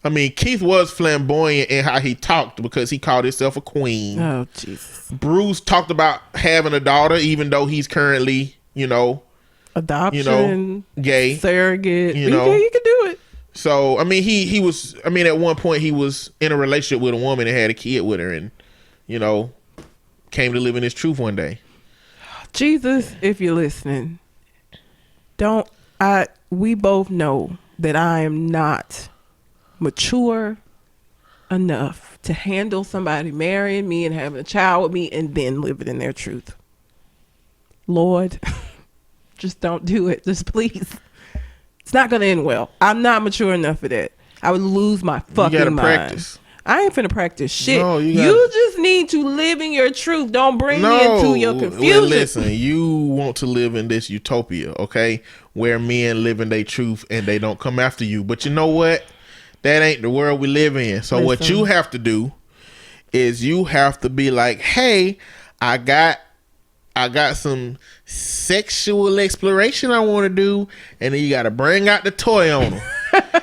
I mean, Keith was flamboyant in how he talked, because he called himself a queen. Oh, Jesus. Bruce talked about having a daughter, even though he's currently, adoption, gay, surrogate. You can do it. So, I mean, he was, at one point he was in a relationship with a woman and had a kid with her, and, came to live in his truth one day. Jesus, if you're listening, we both know that I am not mature enough to handle somebody marrying me and having a child with me and then living in their truth. Lord, just don't do it. Just please. It's not going to end well. I'm not mature enough for that. I would lose my fucking mind. Practice. I ain't finna practice shit. No, you just need to live in your truth. Don't bring me into your confusion. Well, listen, you want to live in this utopia, okay, where men live in their truth and they don't come after you. But you know what? That ain't the world we live in. So what you have to do is you have to be like, hey, I got some sexual exploration I want to do, and then you got to bring out the toy on them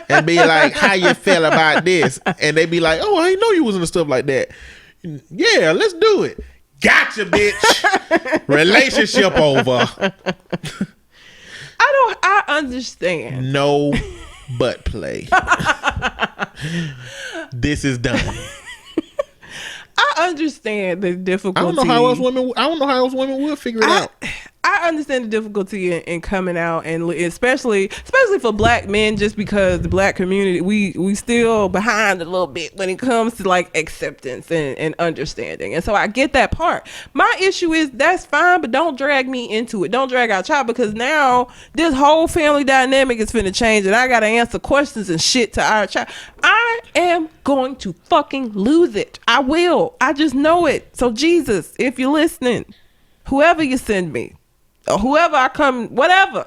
and be like, how you feel about this? And they be like, oh, I didn't know you was into stuff like that. Yeah, let's do it. Gotcha, bitch. Relationship over. I understand. No butt play. This is done. I understand the difficulty. I don't know how else women will figure it out. I understand the difficulty in coming out, and especially for black men, just because the black community, we still behind a little bit when it comes to like acceptance and understanding. And so I get that part. My issue is that's fine, but don't drag me into it. Don't drag our child, because now this whole family dynamic is finna change, and I gotta answer questions and shit to our child. I am going to fucking lose it. I will. I just know it. So Jesus, if you're listening, whoever you send me, or whoever I come, whatever,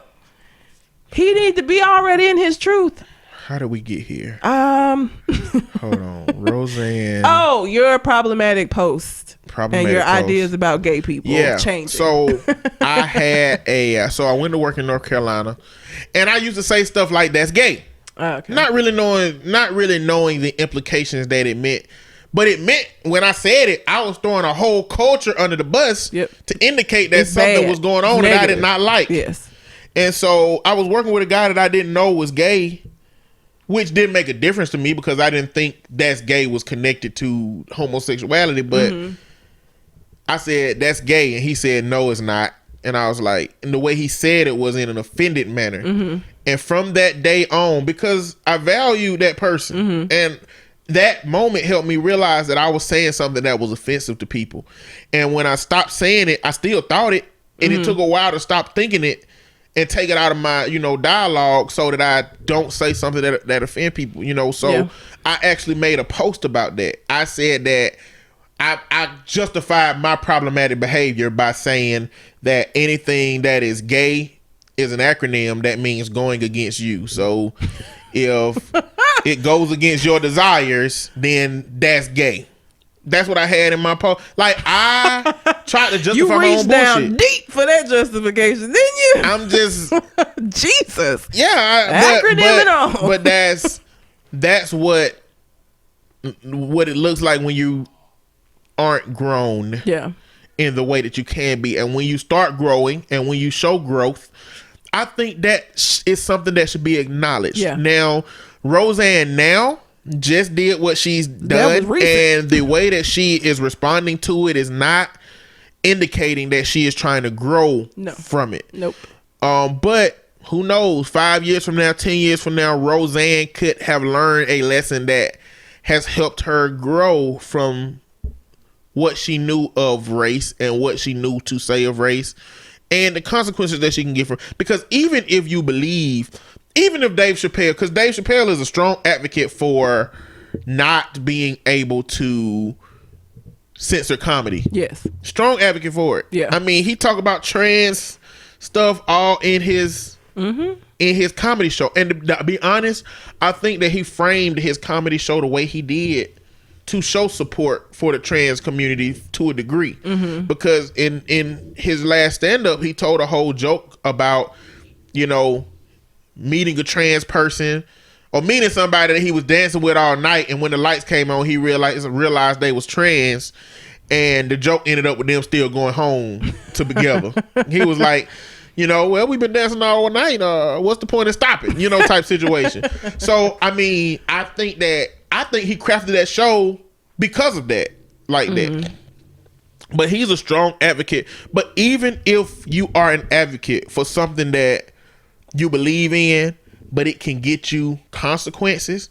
he need to be already in his truth. How did we get here? Hold on, Roseanne. Oh, your problematic post and your post. ideas about gay people. Yeah. Changing. So I had so I went to work in North Carolina, and I used to say stuff like "that's gay," okay. not really knowing the implications that it meant. But it meant, when I said it, I was throwing a whole culture under the bus to indicate that something was going on that I did not like. Yes. And so I was working with a guy that I didn't know was gay, which didn't make a difference to me because I didn't think "that's gay" was connected to homosexuality. But I said, "That's gay." And he said, "No, it's not." And I was like, and the way he said it was in an offended manner. And from that day on, because I valued that person, and that moment helped me realize that I was saying something that was offensive to people. And when I stopped saying it, I still thought it. And it took a while to stop thinking it and take it out of my, dialogue so that I don't say something that offend people, So I actually made a post about that. I said that I justified my problematic behavior by saying that anything that is gay is an acronym that means going against you. So if it goes against your desires, then that's gay. That's what I had in my post. Like, I tried to justify my own bullshit. You reached down deep for that justification, didn't you? I'm just Jesus. Yeah, acronym and all. But that's what it looks like when you aren't grown. Yeah. In the way that you can be, and when you start growing and when you show growth, I think that is something that should be acknowledged. Yeah. Now, Roseanne just did what she's done, and the way that she is responding to it is not indicating that she is trying to grow from it. Nope. But who knows? 5 years from now, 10 years from now, Roseanne could have learned a lesson that has helped her grow from what she knew of race and what she knew to say of race, and the consequences that she can get from. Because even if Dave Chappelle, because Dave Chappelle is a strong advocate for not being able to censor comedy. Yes. Strong advocate for it. Yeah. I mean, he talk about trans stuff all in his comedy show. And to be honest, I think that he framed his comedy show the way he did to show support for the trans community to a degree. Because in his last stand-up, he told a whole joke about, meeting a trans person or meeting somebody that he was dancing with all night, and when the lights came on, he realized they was trans, and the joke ended up with them still going home together. He was like, well, we've been dancing all night. What's the point of stopping? Type situation. So, I mean, I think he crafted that show because of that, like that. But he's a strong advocate. But even if you are an advocate for something that you believe in, but it can get you consequences,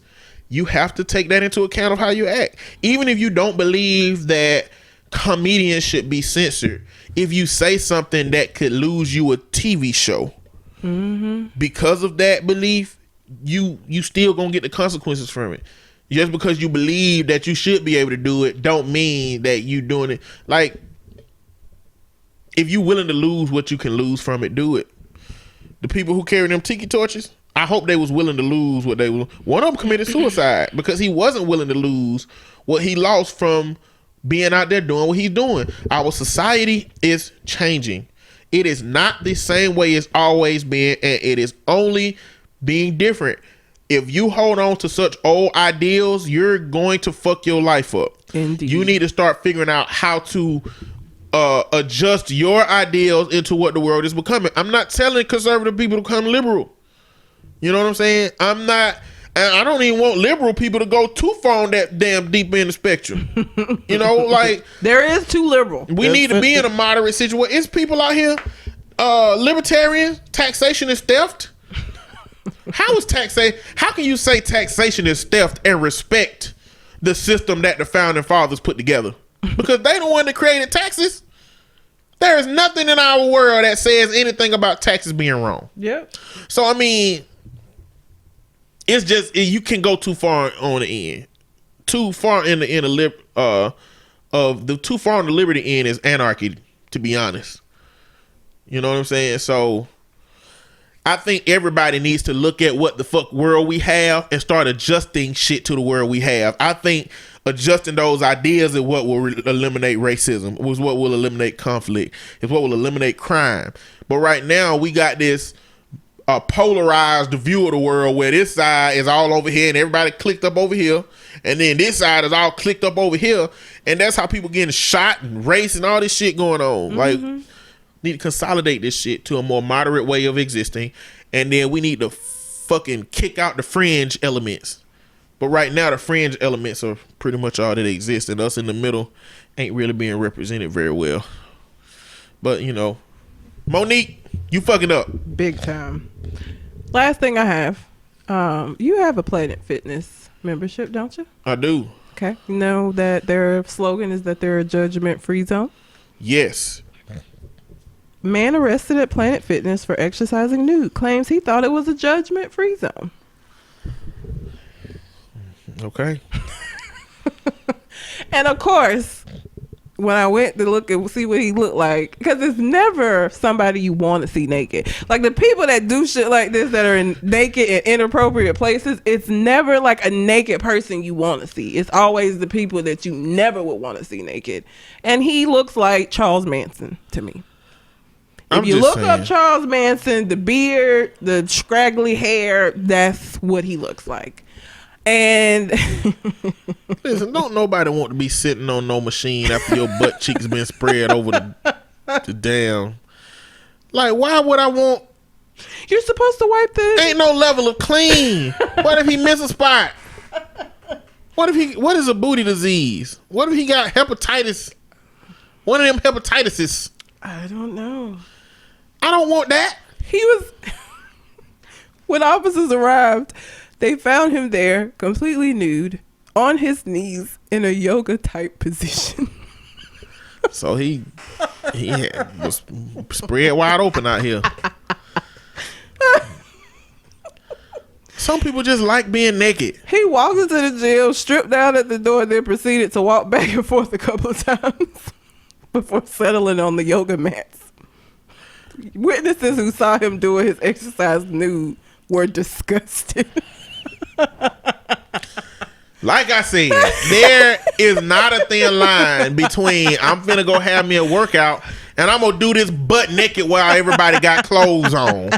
you have to take that into account of how you act. Even if you don't believe that comedians should be censored, if you say something that could lose you a TV show because of that belief, you still gonna get the consequences from it. Just because you believe that you should be able to do it, don't mean that you doing it. Like, if you willing to lose what you can lose from it, do it. The people who carry them tiki torches, I hope they was willing to lose what they were. One of them committed suicide because he wasn't willing to lose what he lost from being out there doing what he's doing. Our society is changing. It is not the same way it's always been, and it is only being different. If you hold on to such old ideals, you're going to fuck your life up. Indeed. You need to start figuring out how to adjust your ideals into what the world is becoming. I'm not telling conservative people to become liberal. You know what I'm saying? I'm not, and I don't even want liberal people to go too far on that damn deep in the spectrum. You know, like, there is too liberal. We need to be in a moderate situation. It's people out here, libertarians, taxation is theft. How can you say taxation is theft and respect the system that the founding fathers put together? Because they the one that created taxes. There is nothing in our world that says anything about taxes being wrong. Yep. So I mean, it's just, you can go too far on the end. Too far in the end too far on the liberty end is anarchy, to be honest. You know what I'm saying? So I think everybody needs to look at what the fuck world we have and start adjusting shit to the world we have. I think adjusting those ideas is what will eliminate racism, was what will eliminate conflict, is what will eliminate crime. But right now we got this polarized view of the world where this side is all over here and everybody clicked up over here, and then this side is all clicked up over here, and that's how people getting shot and race and all this shit going on. Mm-hmm. Like, need to consolidate this shit to a more moderate way of existing, and then we need to fucking kick out the fringe elements. But right now the fringe elements are pretty much all that exists, and us in the middle ain't really being represented very well. But you know, Monique, you fucking up big time. Last thing I have, you have a Planet Fitness membership, don't you? I do. Okay. You know that their slogan is that they're a judgment-free zone? Yes. Man arrested at Planet Fitness for exercising nude claims he thought it was a judgment-free zone. Okay. And of course, when I went to look and see what he looked like, because it's never somebody you want to see naked. Like the people that do shit like this that are in naked in inappropriate places, it's never like a naked person you want to see. It's always the people that you never would want to see naked. And he looks like Charles Manson to me. If you look up Charles Manson, the beard, the scraggly hair, that's what he looks like. And listen, don't nobody want to be sitting on no machine after your butt cheeks been spread over the damn. Like, why would I want? You're supposed to wipe this. Ain't no level of clean. What if he miss a spot? What is a booty disease? What if he got hepatitis? One of them hepatitises. I don't know. I don't want that. He was when officers arrived, they found him there completely nude on his knees in a yoga type position. So he was spread wide open out here. Some people just like being naked. He walked into the jail, stripped down at the door, then proceeded to walk back and forth a couple of times before settling on the yoga mats. Witnesses who saw him doing his exercise nude were disgusted. Like I said, there is not a thin line between I'm finna go have me a workout and I'm gonna do this butt naked while everybody got clothes on.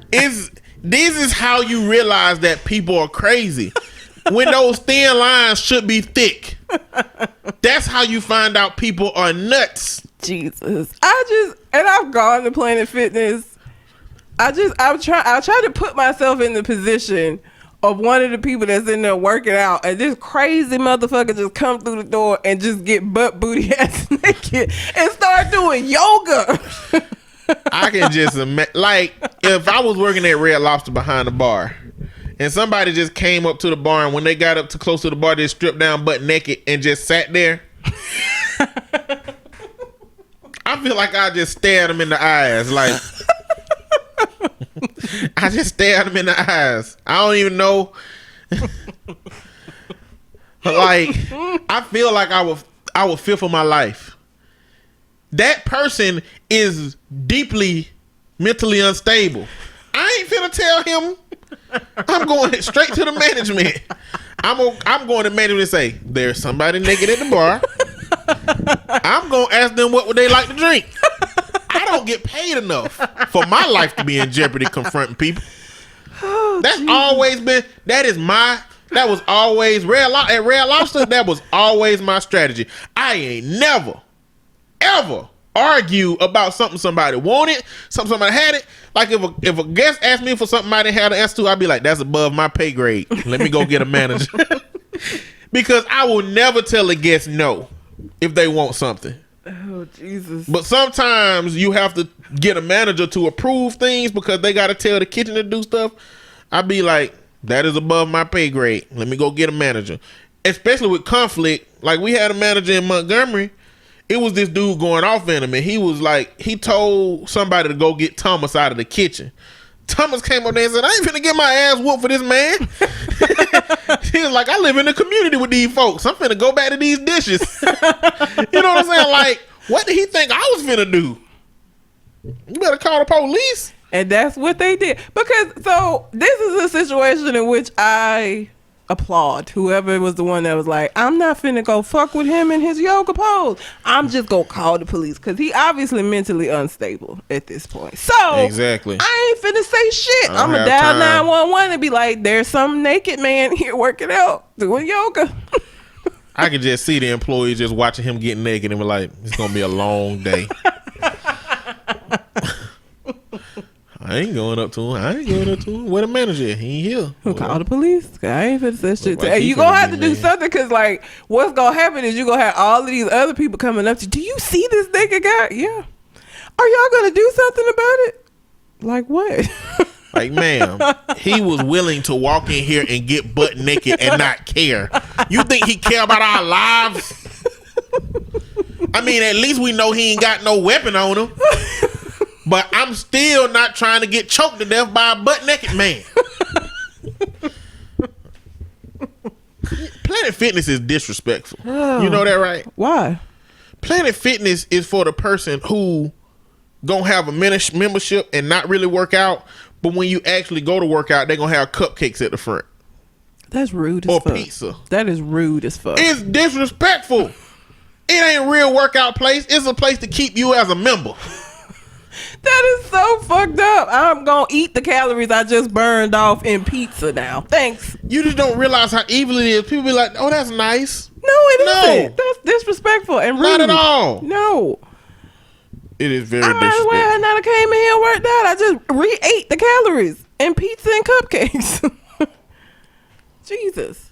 This is how you realize that people are crazy. When those thin lines should be thick. That's how you find out people are nuts. Jesus. I've gone to Planet Fitness. I try to put myself in the position of one of the people that's in there working out, and this crazy motherfucker just come through the door and just get butt booty ass naked and start doing yoga. I can just imagine, like, if I was working at Red Lobster behind the bar and somebody just came up to the bar, and when they got up too close to the bar, they stripped down butt naked and just sat there. I feel like I just stared them in the eyes. Like, I just stared them in the eyes. I don't even know. Like, I feel like I would fear for my life. That person is deeply mentally unstable. I ain't finna tell him. I'm going straight to the management. I'm going to management and say, there's somebody naked at the bar. I'm going to ask them what would they like to drink. I don't get paid enough for my life to be in jeopardy confronting people. That's always been, that was always at Red Lobster, that was always my strategy. I ain't never, ever argue about something somebody wanted, something somebody had it. Like if a guest asked me for something I didn't have the answer to, I'd be like, that's above my pay grade. Let me go get a manager. Because I will never tell a guest no if they want something. Oh, Jesus. But sometimes you have to get a manager to approve things because they got to tell the kitchen to do stuff. I'd be like, that is above my pay grade. Let me go get a manager. Especially with conflict. Like, we had a manager in Montgomery. It was this dude going off in him, and he was like, he told somebody to go get Thomas out of the kitchen. Thomas came up there and said, I ain't finna get my ass whooped for this man. He was like, I live in the community with these folks. I'm finna go back to these dishes. You know what I'm saying? Like, what did he think I was finna do? You better call the police. And that's what they did. Because, so, this is a situation in which I applaud whoever was the one that was like, I'm not finna go fuck with him in his yoga pose. I'm just gonna call the police, because he obviously mentally unstable at this point. So exactly, I ain't finna say shit. I'm gonna dial 911 and be like, there's some naked man here working out doing yoga. I could just see the employees just watching him get naked and be like, it's gonna be a long day. I ain't going up to him. Where the manager at? He ain't here. Who call the police? I ain't finna say shit. Hey, you gonna have to do something, because like, what's gonna happen is you gonna have all of these other people coming up to you. Do you see this naked guy? Yeah. Are y'all gonna do something about it? Like what? Like, ma'am, he was willing to walk in here and get butt naked and not care. You think he care about our lives? I mean, at least we know he ain't got no weapon on him. But I'm still not trying to get choked to death by a butt naked man. Planet Fitness is disrespectful. Oh, you know that, right? Why? Planet Fitness is for the person who gonna have a membership and not really work out, but when you actually go to work out, they're gonna have cupcakes at the front. That's rude as fuck. Or pizza. That is rude as fuck. It's disrespectful. It ain't a real workout place. It's a place to keep you as a member. That is so fucked up. I'm gonna eat the calories I just burned off in pizza now. Thanks. You just don't realize how evil it is. People be like, oh, that's nice. No, it isn't. That's disrespectful and rude. Not at all. No. It is very disrespectful. disrespectful. I not came in here and worked out. I just re-ate the calories in pizza and cupcakes. Jesus.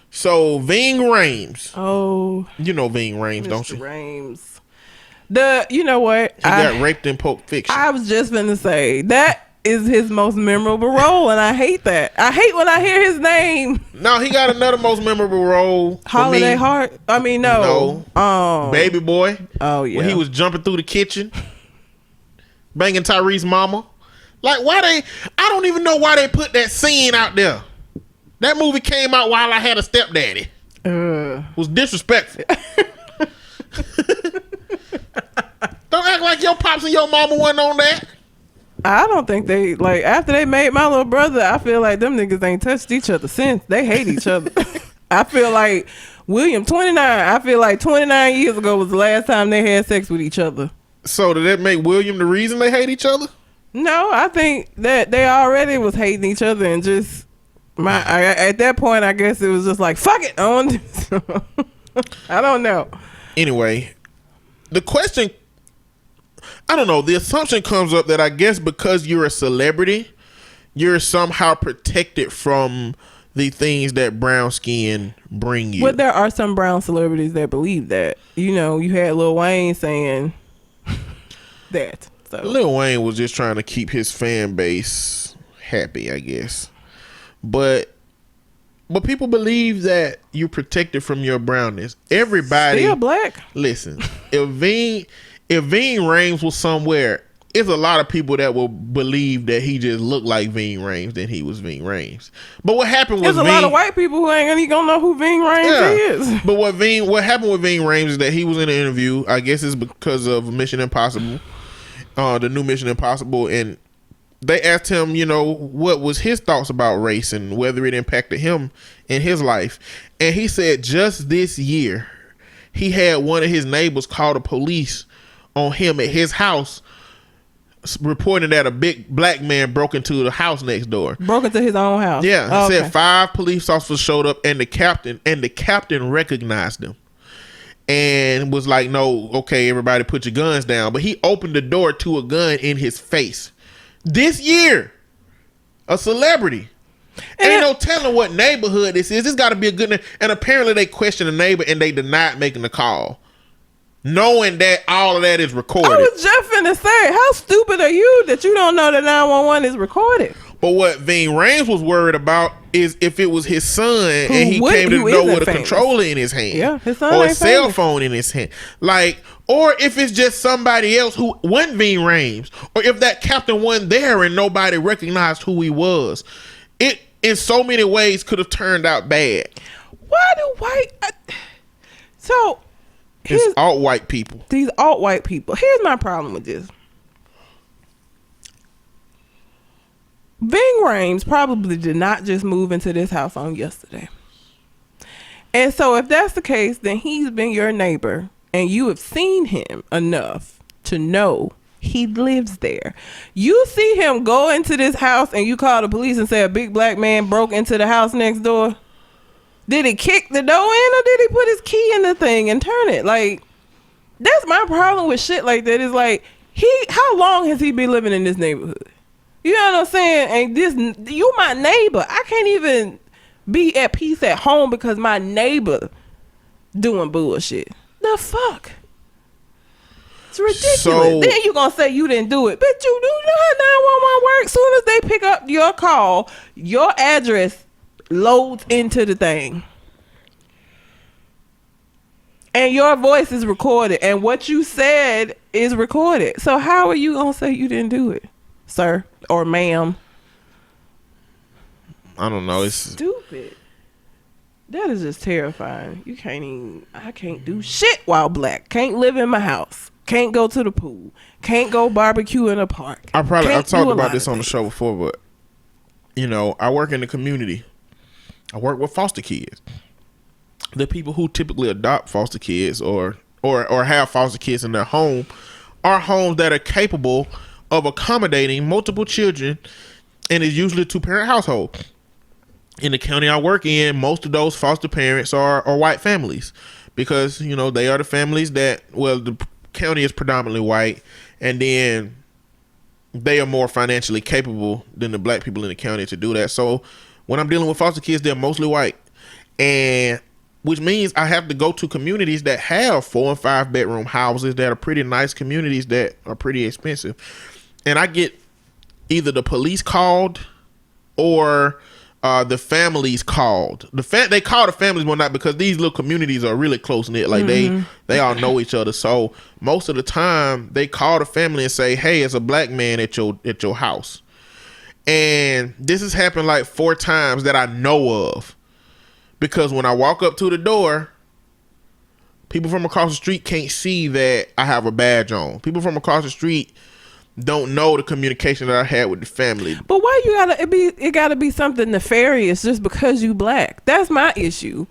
So, Ving Rhames. Oh. You know Ving Rhames, don't you? Rhames. You know what? He got raped in Pulp Fiction. I was just gonna say that is his most memorable role, and I hate that. I hate when I hear his name. No, he got another most memorable role. Holiday Heart. I mean, no. Baby Boy. Oh yeah. When he was jumping through the kitchen, banging Tyrese's mama. Like, I don't even know why they put that scene out there. That movie came out while I had a stepdaddy. It was disrespectful. Don't act like your pops and your mama wasn't on that. I don't think they, like, after they made My Little Brother, I feel like them niggas ain't touched each other since. They hate each other. I feel like William, 29, I feel like 29 years ago was the last time they had sex with each other. So did that make William the reason they hate each other? No, I think that they already was hating each other, and just at that point, I guess it was just like, fuck it. I don't know. Anyway, the question, I don't know, the assumption comes up that I guess because you're a celebrity, you're somehow protected from the things that brown skin bring you. But there are some brown celebrities that believe that. You know, you had Lil Wayne saying that. So Lil Wayne was just trying to keep his fan base happy, I guess. But people believe that you're protected from your brownness. Everybody still black. Listen, if Ving Rhames was somewhere, it's a lot of people that will believe that he just looked like Ving Rhames than he was Ving Rhames. But what happened was There's a lot of white people who ain't gonna know who Ving Rhames is. But what happened with Ving Rhames is that he was in an interview. I guess it's because of Mission Impossible, the new Mission Impossible, and they asked him, you know, what was his thoughts about race and whether it impacted him in his life. And he said just this year, he had one of his neighbors call the police on him at his house, reporting that a big black man broke into the house next door. Broke into his own house. Yeah, Oh, he okay. said 5 police officers showed up, and the captain recognized them and was like, "No, okay, everybody, put your guns down." But he opened the door to a gun in his face. This year, a celebrity. Ain't no telling what neighborhood this is. This got to be a good. And apparently, they questioned the neighbor and they denied making the call, knowing that all of that is recorded. I was just finna say, how stupid are you that you don't know that 911 is recorded? But what Ving Rhames was worried about is if it was his son and he who came to the door isn't with a famous. controller in his hand, Yeah, his son or a ain't cell famous. phone in his hand, like, or if it's just somebody else who wasn't Ving Rhames, or if that captain wasn't there and nobody recognized who he was. It in so many ways could have turned out bad. Why do so here's It's all white people. these alt white people. Here's my problem with this. Ving Rhames probably did not just move into this house on yesterday. And so if that's the case, then he's been your neighbor and you have seen him enough to know he lives there. You see him go into this house and you call the police and say a big black man broke into the house next door. Did he kick the door in or did he put his key in the thing and turn it? Like, that's my problem with shit like that. Is like, how long has he been living in this neighborhood? You know what I'm saying? And you my neighbor. I can't even be at peace at home because my neighbor doing bullshit. The fuck? It's ridiculous. So- Then you gonna say you didn't do it. But you do not 911 work. Soon as they pick up your call, your address loads into the thing. And your voice is recorded. And what you said is recorded. So how are you gonna say you didn't do it, sir or ma'am? I don't know. It's Stupid. That is just terrifying. I can't do shit while black. Can't live in my house. Can't go to the pool. Can't go barbecue in a park. I've Can't talked do a about lot this of on the things. show before, but you know, I work in the community. I work with foster kids. The people who typically adopt foster kids or have foster kids in their home are homes that are capable of accommodating multiple children, and is usually a 2-parent household. In the county I work in, most of those foster parents are white families because, you know, they are the families that, well, the county is predominantly white, and then they are more financially capable than the black people in the county to do that. So when I'm dealing with foster kids, they're mostly white, and which means I have to go to communities that have 4 and 5 bedroom houses that are pretty nice communities that are pretty expensive. And I get either the police called or the families called. They call the families more not because these little communities are really close knit. Like they all know each other. So most of the time they call the family and say, "Hey, it's a black man at your house." And this has happened like 4 times that I know of. Because when I walk up to the door, people from across the street can't see that I have a badge on. People from across the street don't know the communication that I had with the family. But why you gotta it gotta be something nefarious just because you black? That's my issue.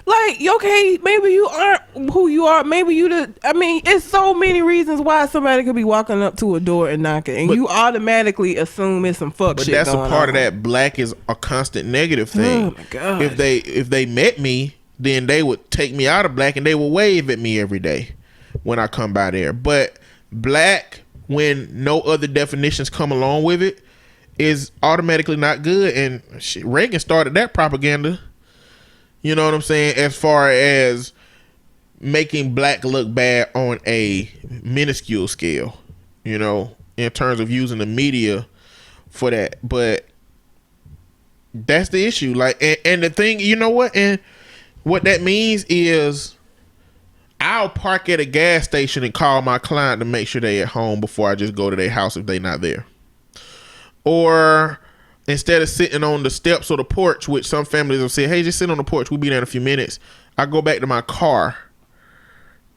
Like, okay, maybe you aren't who you are. Maybe it's so many reasons why somebody could be walking up to a door and knocking, and you automatically assume it's some fuck But shit that's a going part on. of that. Black is a constant negative thing. Oh my God. If they met me, then they would take me out of black and they would wave at me every day when I come by there. But black, when no other definitions come along with it, is automatically not good. And shit, Reagan started that propaganda. You know what I'm saying? As far as making black look bad on a minuscule scale, you know, in terms of using the media for that. But that's the issue. Like, and the thing, you know what? And what that means is I'll park at a gas station and call my client to make sure they at home before I just go to their house if they not there. Or instead of sitting on the steps or the porch, which some families will say, hey, just sit on the porch, we'll be there in a few minutes. I go back to my car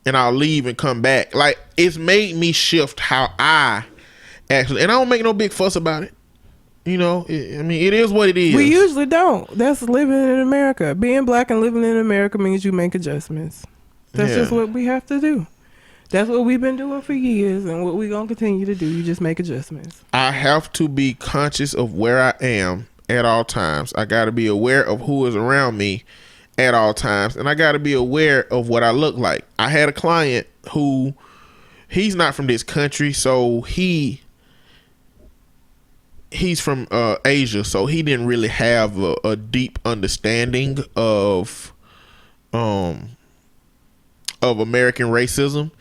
and I'll leave and come back. Like, it's made me shift how I actually, and I don't make no big fuss about it. You know, it is what it is. We usually don't. That's living in America. Being black and living in America means you make adjustments. That's just what we have to do. That's what we've been doing for years, and what we're going to continue to do. You just make adjustments. I have to be conscious of where I am at all times. I got to be aware of who is around me at all times, and I got to be aware of what I look like. I had a client who, he's not from this country, so he's from Asia, so he didn't really have a deep understanding of American racism.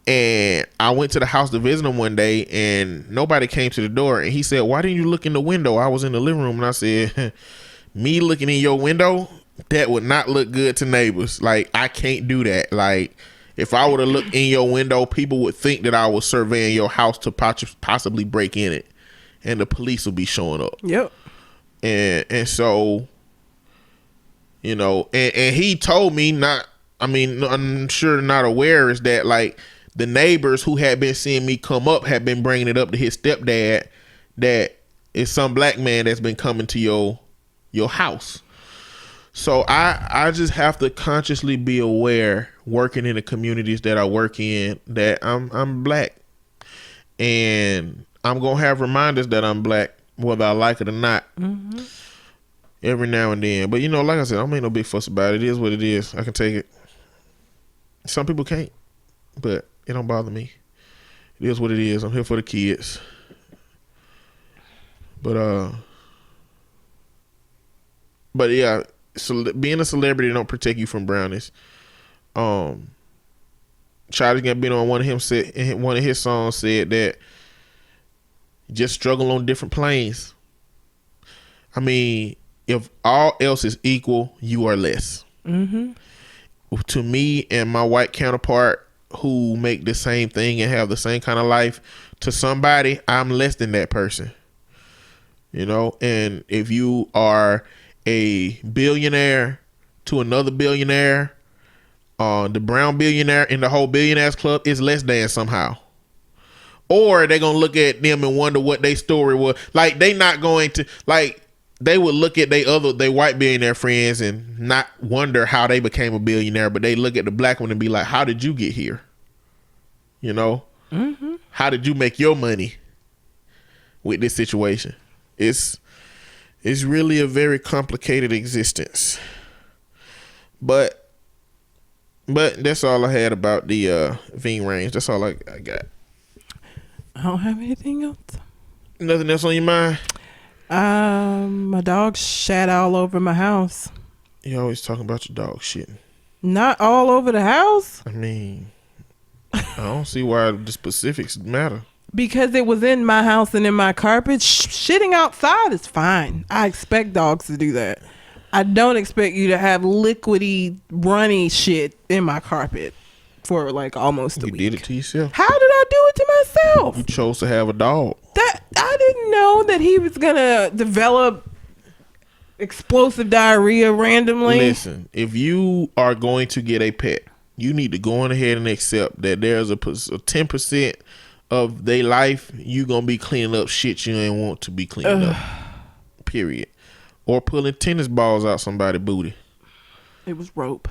And I went to the house to visit him one day, and nobody came to the door. And he said, why didn't you look in the window? I was in the living room. And I said, me looking in your window, that would not look good to neighbors. Like, I can't do that. Like, if I were to look in your window, people would think that I was surveying your house to possibly break in it. And the police will be showing up. Yep. And so, you know, and he told me I'm sure not aware is that, like, the neighbors who had been seeing me come up had been bringing it up to his stepdad that it's some black man that's been coming to your house. So I just have to consciously be aware, working in the communities that I work in, that I'm black, and I'm gonna have reminders that I'm black, whether I like it or not. Mm-hmm. Every now and then. But, you know, like I said, I don't make no big fuss about it. It is what it is. I can take it. Some people can't, but it don't bother me. It is what it is. I'm here for the kids. But yeah, so being a celebrity don't protect you from brownies. Childish Gambino on one of his songs said that just struggle on different planes. I mean, if all else is equal, you are less. Mm-hmm. To me and my white counterpart who make the same thing and have the same kind of life, to somebody, I'm less than that person. You know, and if you are a billionaire to another billionaire, the brown billionaire in the whole billionaires club is less than somehow. Or they're going to look at them and wonder what their story was. Like, they not going to, like, they would look at they white billionaire friends and not wonder how they became a billionaire, but they look at the black one and be like, how did you get here? You know? Mm-hmm. How did you make your money with this situation? It's really a very complicated existence. But that's all I had about the Ving Range. That's all I got. I don't have anything else. Nothing else on your mind? My dog shat all over my house. You always talking about your dog shitting. Not all over the house. I mean, I don't see why the specifics matter. Because it was in my house and in my carpet. Shitting outside is fine. I expect dogs to do that. I don't expect you to have liquidy, runny shit in my carpet for like almost a week. You did it to yourself. How did I do it to myself? You chose to have a dog. That I didn't know that he was gonna develop explosive diarrhea randomly. Listen, if you are going to get a pet, you need to go on ahead and accept that there's a 10% of their life you gonna be cleaning up shit you ain't want to be cleaning up. Period. Or pulling tennis balls out somebody's booty. It was rope.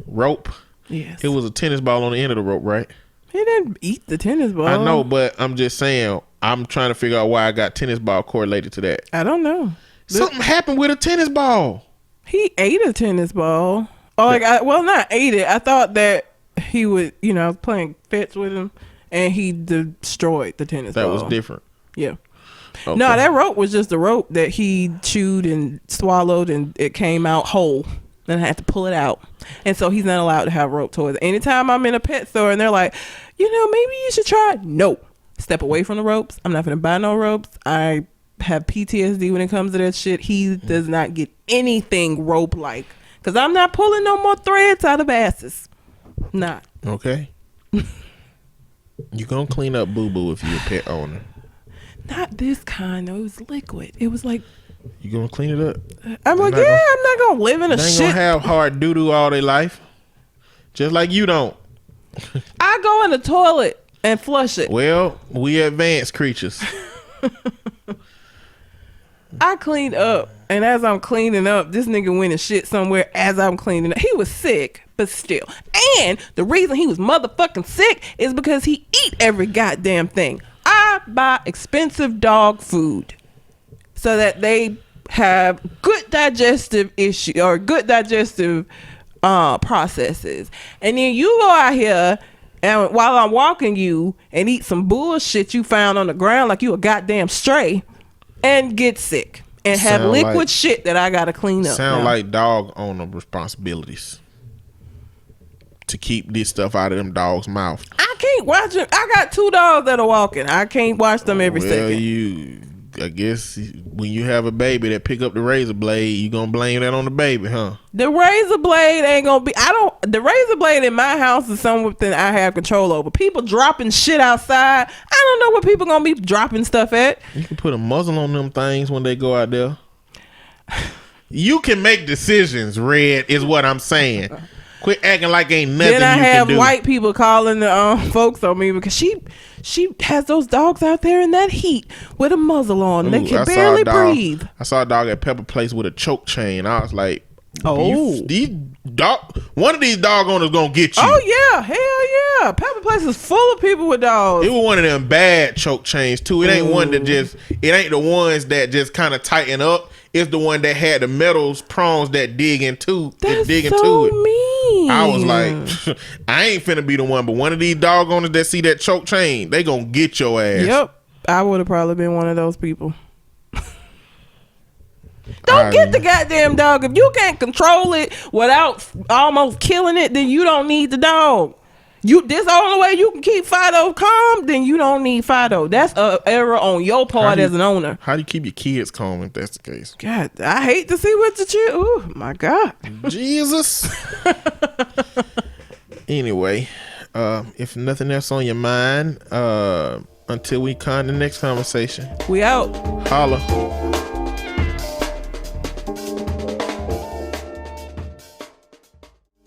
Rope? Yes. It was a tennis ball on the end of the rope, right? He didn't eat the tennis ball. I know, but I'm just saying, I'm trying to figure out why I got tennis ball correlated to that. I don't know. Something happened with a tennis ball. He ate a tennis ball. Or like, not ate it. I thought that he would, I was playing fetch with him and he destroyed the tennis ball. That was different. Yeah. Okay. No, that rope was just a rope that he chewed and swallowed and it came out whole. And I had to pull it out. And so he's not allowed to have rope toys. Anytime I'm in a pet store and they're like, maybe you should try. No. Step away from the ropes. I'm not going to buy no ropes. I have PTSD when it comes to that shit. He does not get anything rope-like. Because I'm not pulling no more threads out of asses. Not. Okay. You gonna clean up boo boo if you're a pet owner. Not this kind though. It was liquid. It was like, You gonna clean it up? I'm like, not yeah, gonna- I'm not gonna live in a They ain't shit. gonna have hard doo doo all their life. Just like you don't. I go in the toilet and flush it. Well, we advanced creatures. I cleaned up, and as I'm cleaning up, this nigga went and shit somewhere as I'm cleaning up. He was sick, but still. And the reason he was motherfucking sick is because he eat every goddamn thing. I buy expensive dog food so that they have good digestive issue or good digestive processes. And then you go out here and while I'm walking you and eat some bullshit you found on the ground like you a goddamn stray and get sick and have Sound liquid like- shit that I gotta clean up. Sound now. like dog owner responsibilities to keep this stuff out of them dogs' mouth. I can't watch them. I got 2 dogs that are walking. I can't watch them every second. I guess when you have a baby that pick up the razor blade, you gonna blame that on the baby, huh? The razor blade ain't gonna be. The razor blade in my house is something I have control over. People dropping shit outside. I don't know where people gonna be dropping stuff at. You can put a muzzle on them things when they go out there. You can make decisions, Red, is what I'm saying. Quit acting like ain't nothing Then I you have can do. white people calling the folks on me because she has those dogs out there in that heat with a muzzle on. They Ooh, I can saw barely a dog- breathe. I saw a dog at Pepper Place with a choke chain. I was like, Oh. one of these dog owners gonna get you. Oh yeah, hell yeah! Pepper Place is full of people with dogs. It was one of them bad choke chains too. It ain't one that it ain't the ones that just kind of tighten up. It's the one that had the metals prongs that dig into That's dig so into it. mean. I was like, I ain't finna be the one, but one of these dog owners that see that choke chain, they gonna get your ass. Yep, I would have probably been one of those people. Don't get the goddamn dog. If you can't control it without almost killing it, then you don't need the dog. This the only way you can keep Fido calm, then you don't need Fido. That's an error on your part as an owner. How do you keep your kids calm if that's the case? God, I hate to see what the child. Oh my God. Jesus. Anyway, if nothing else on your mind, until we con the next conversation, We out. holla.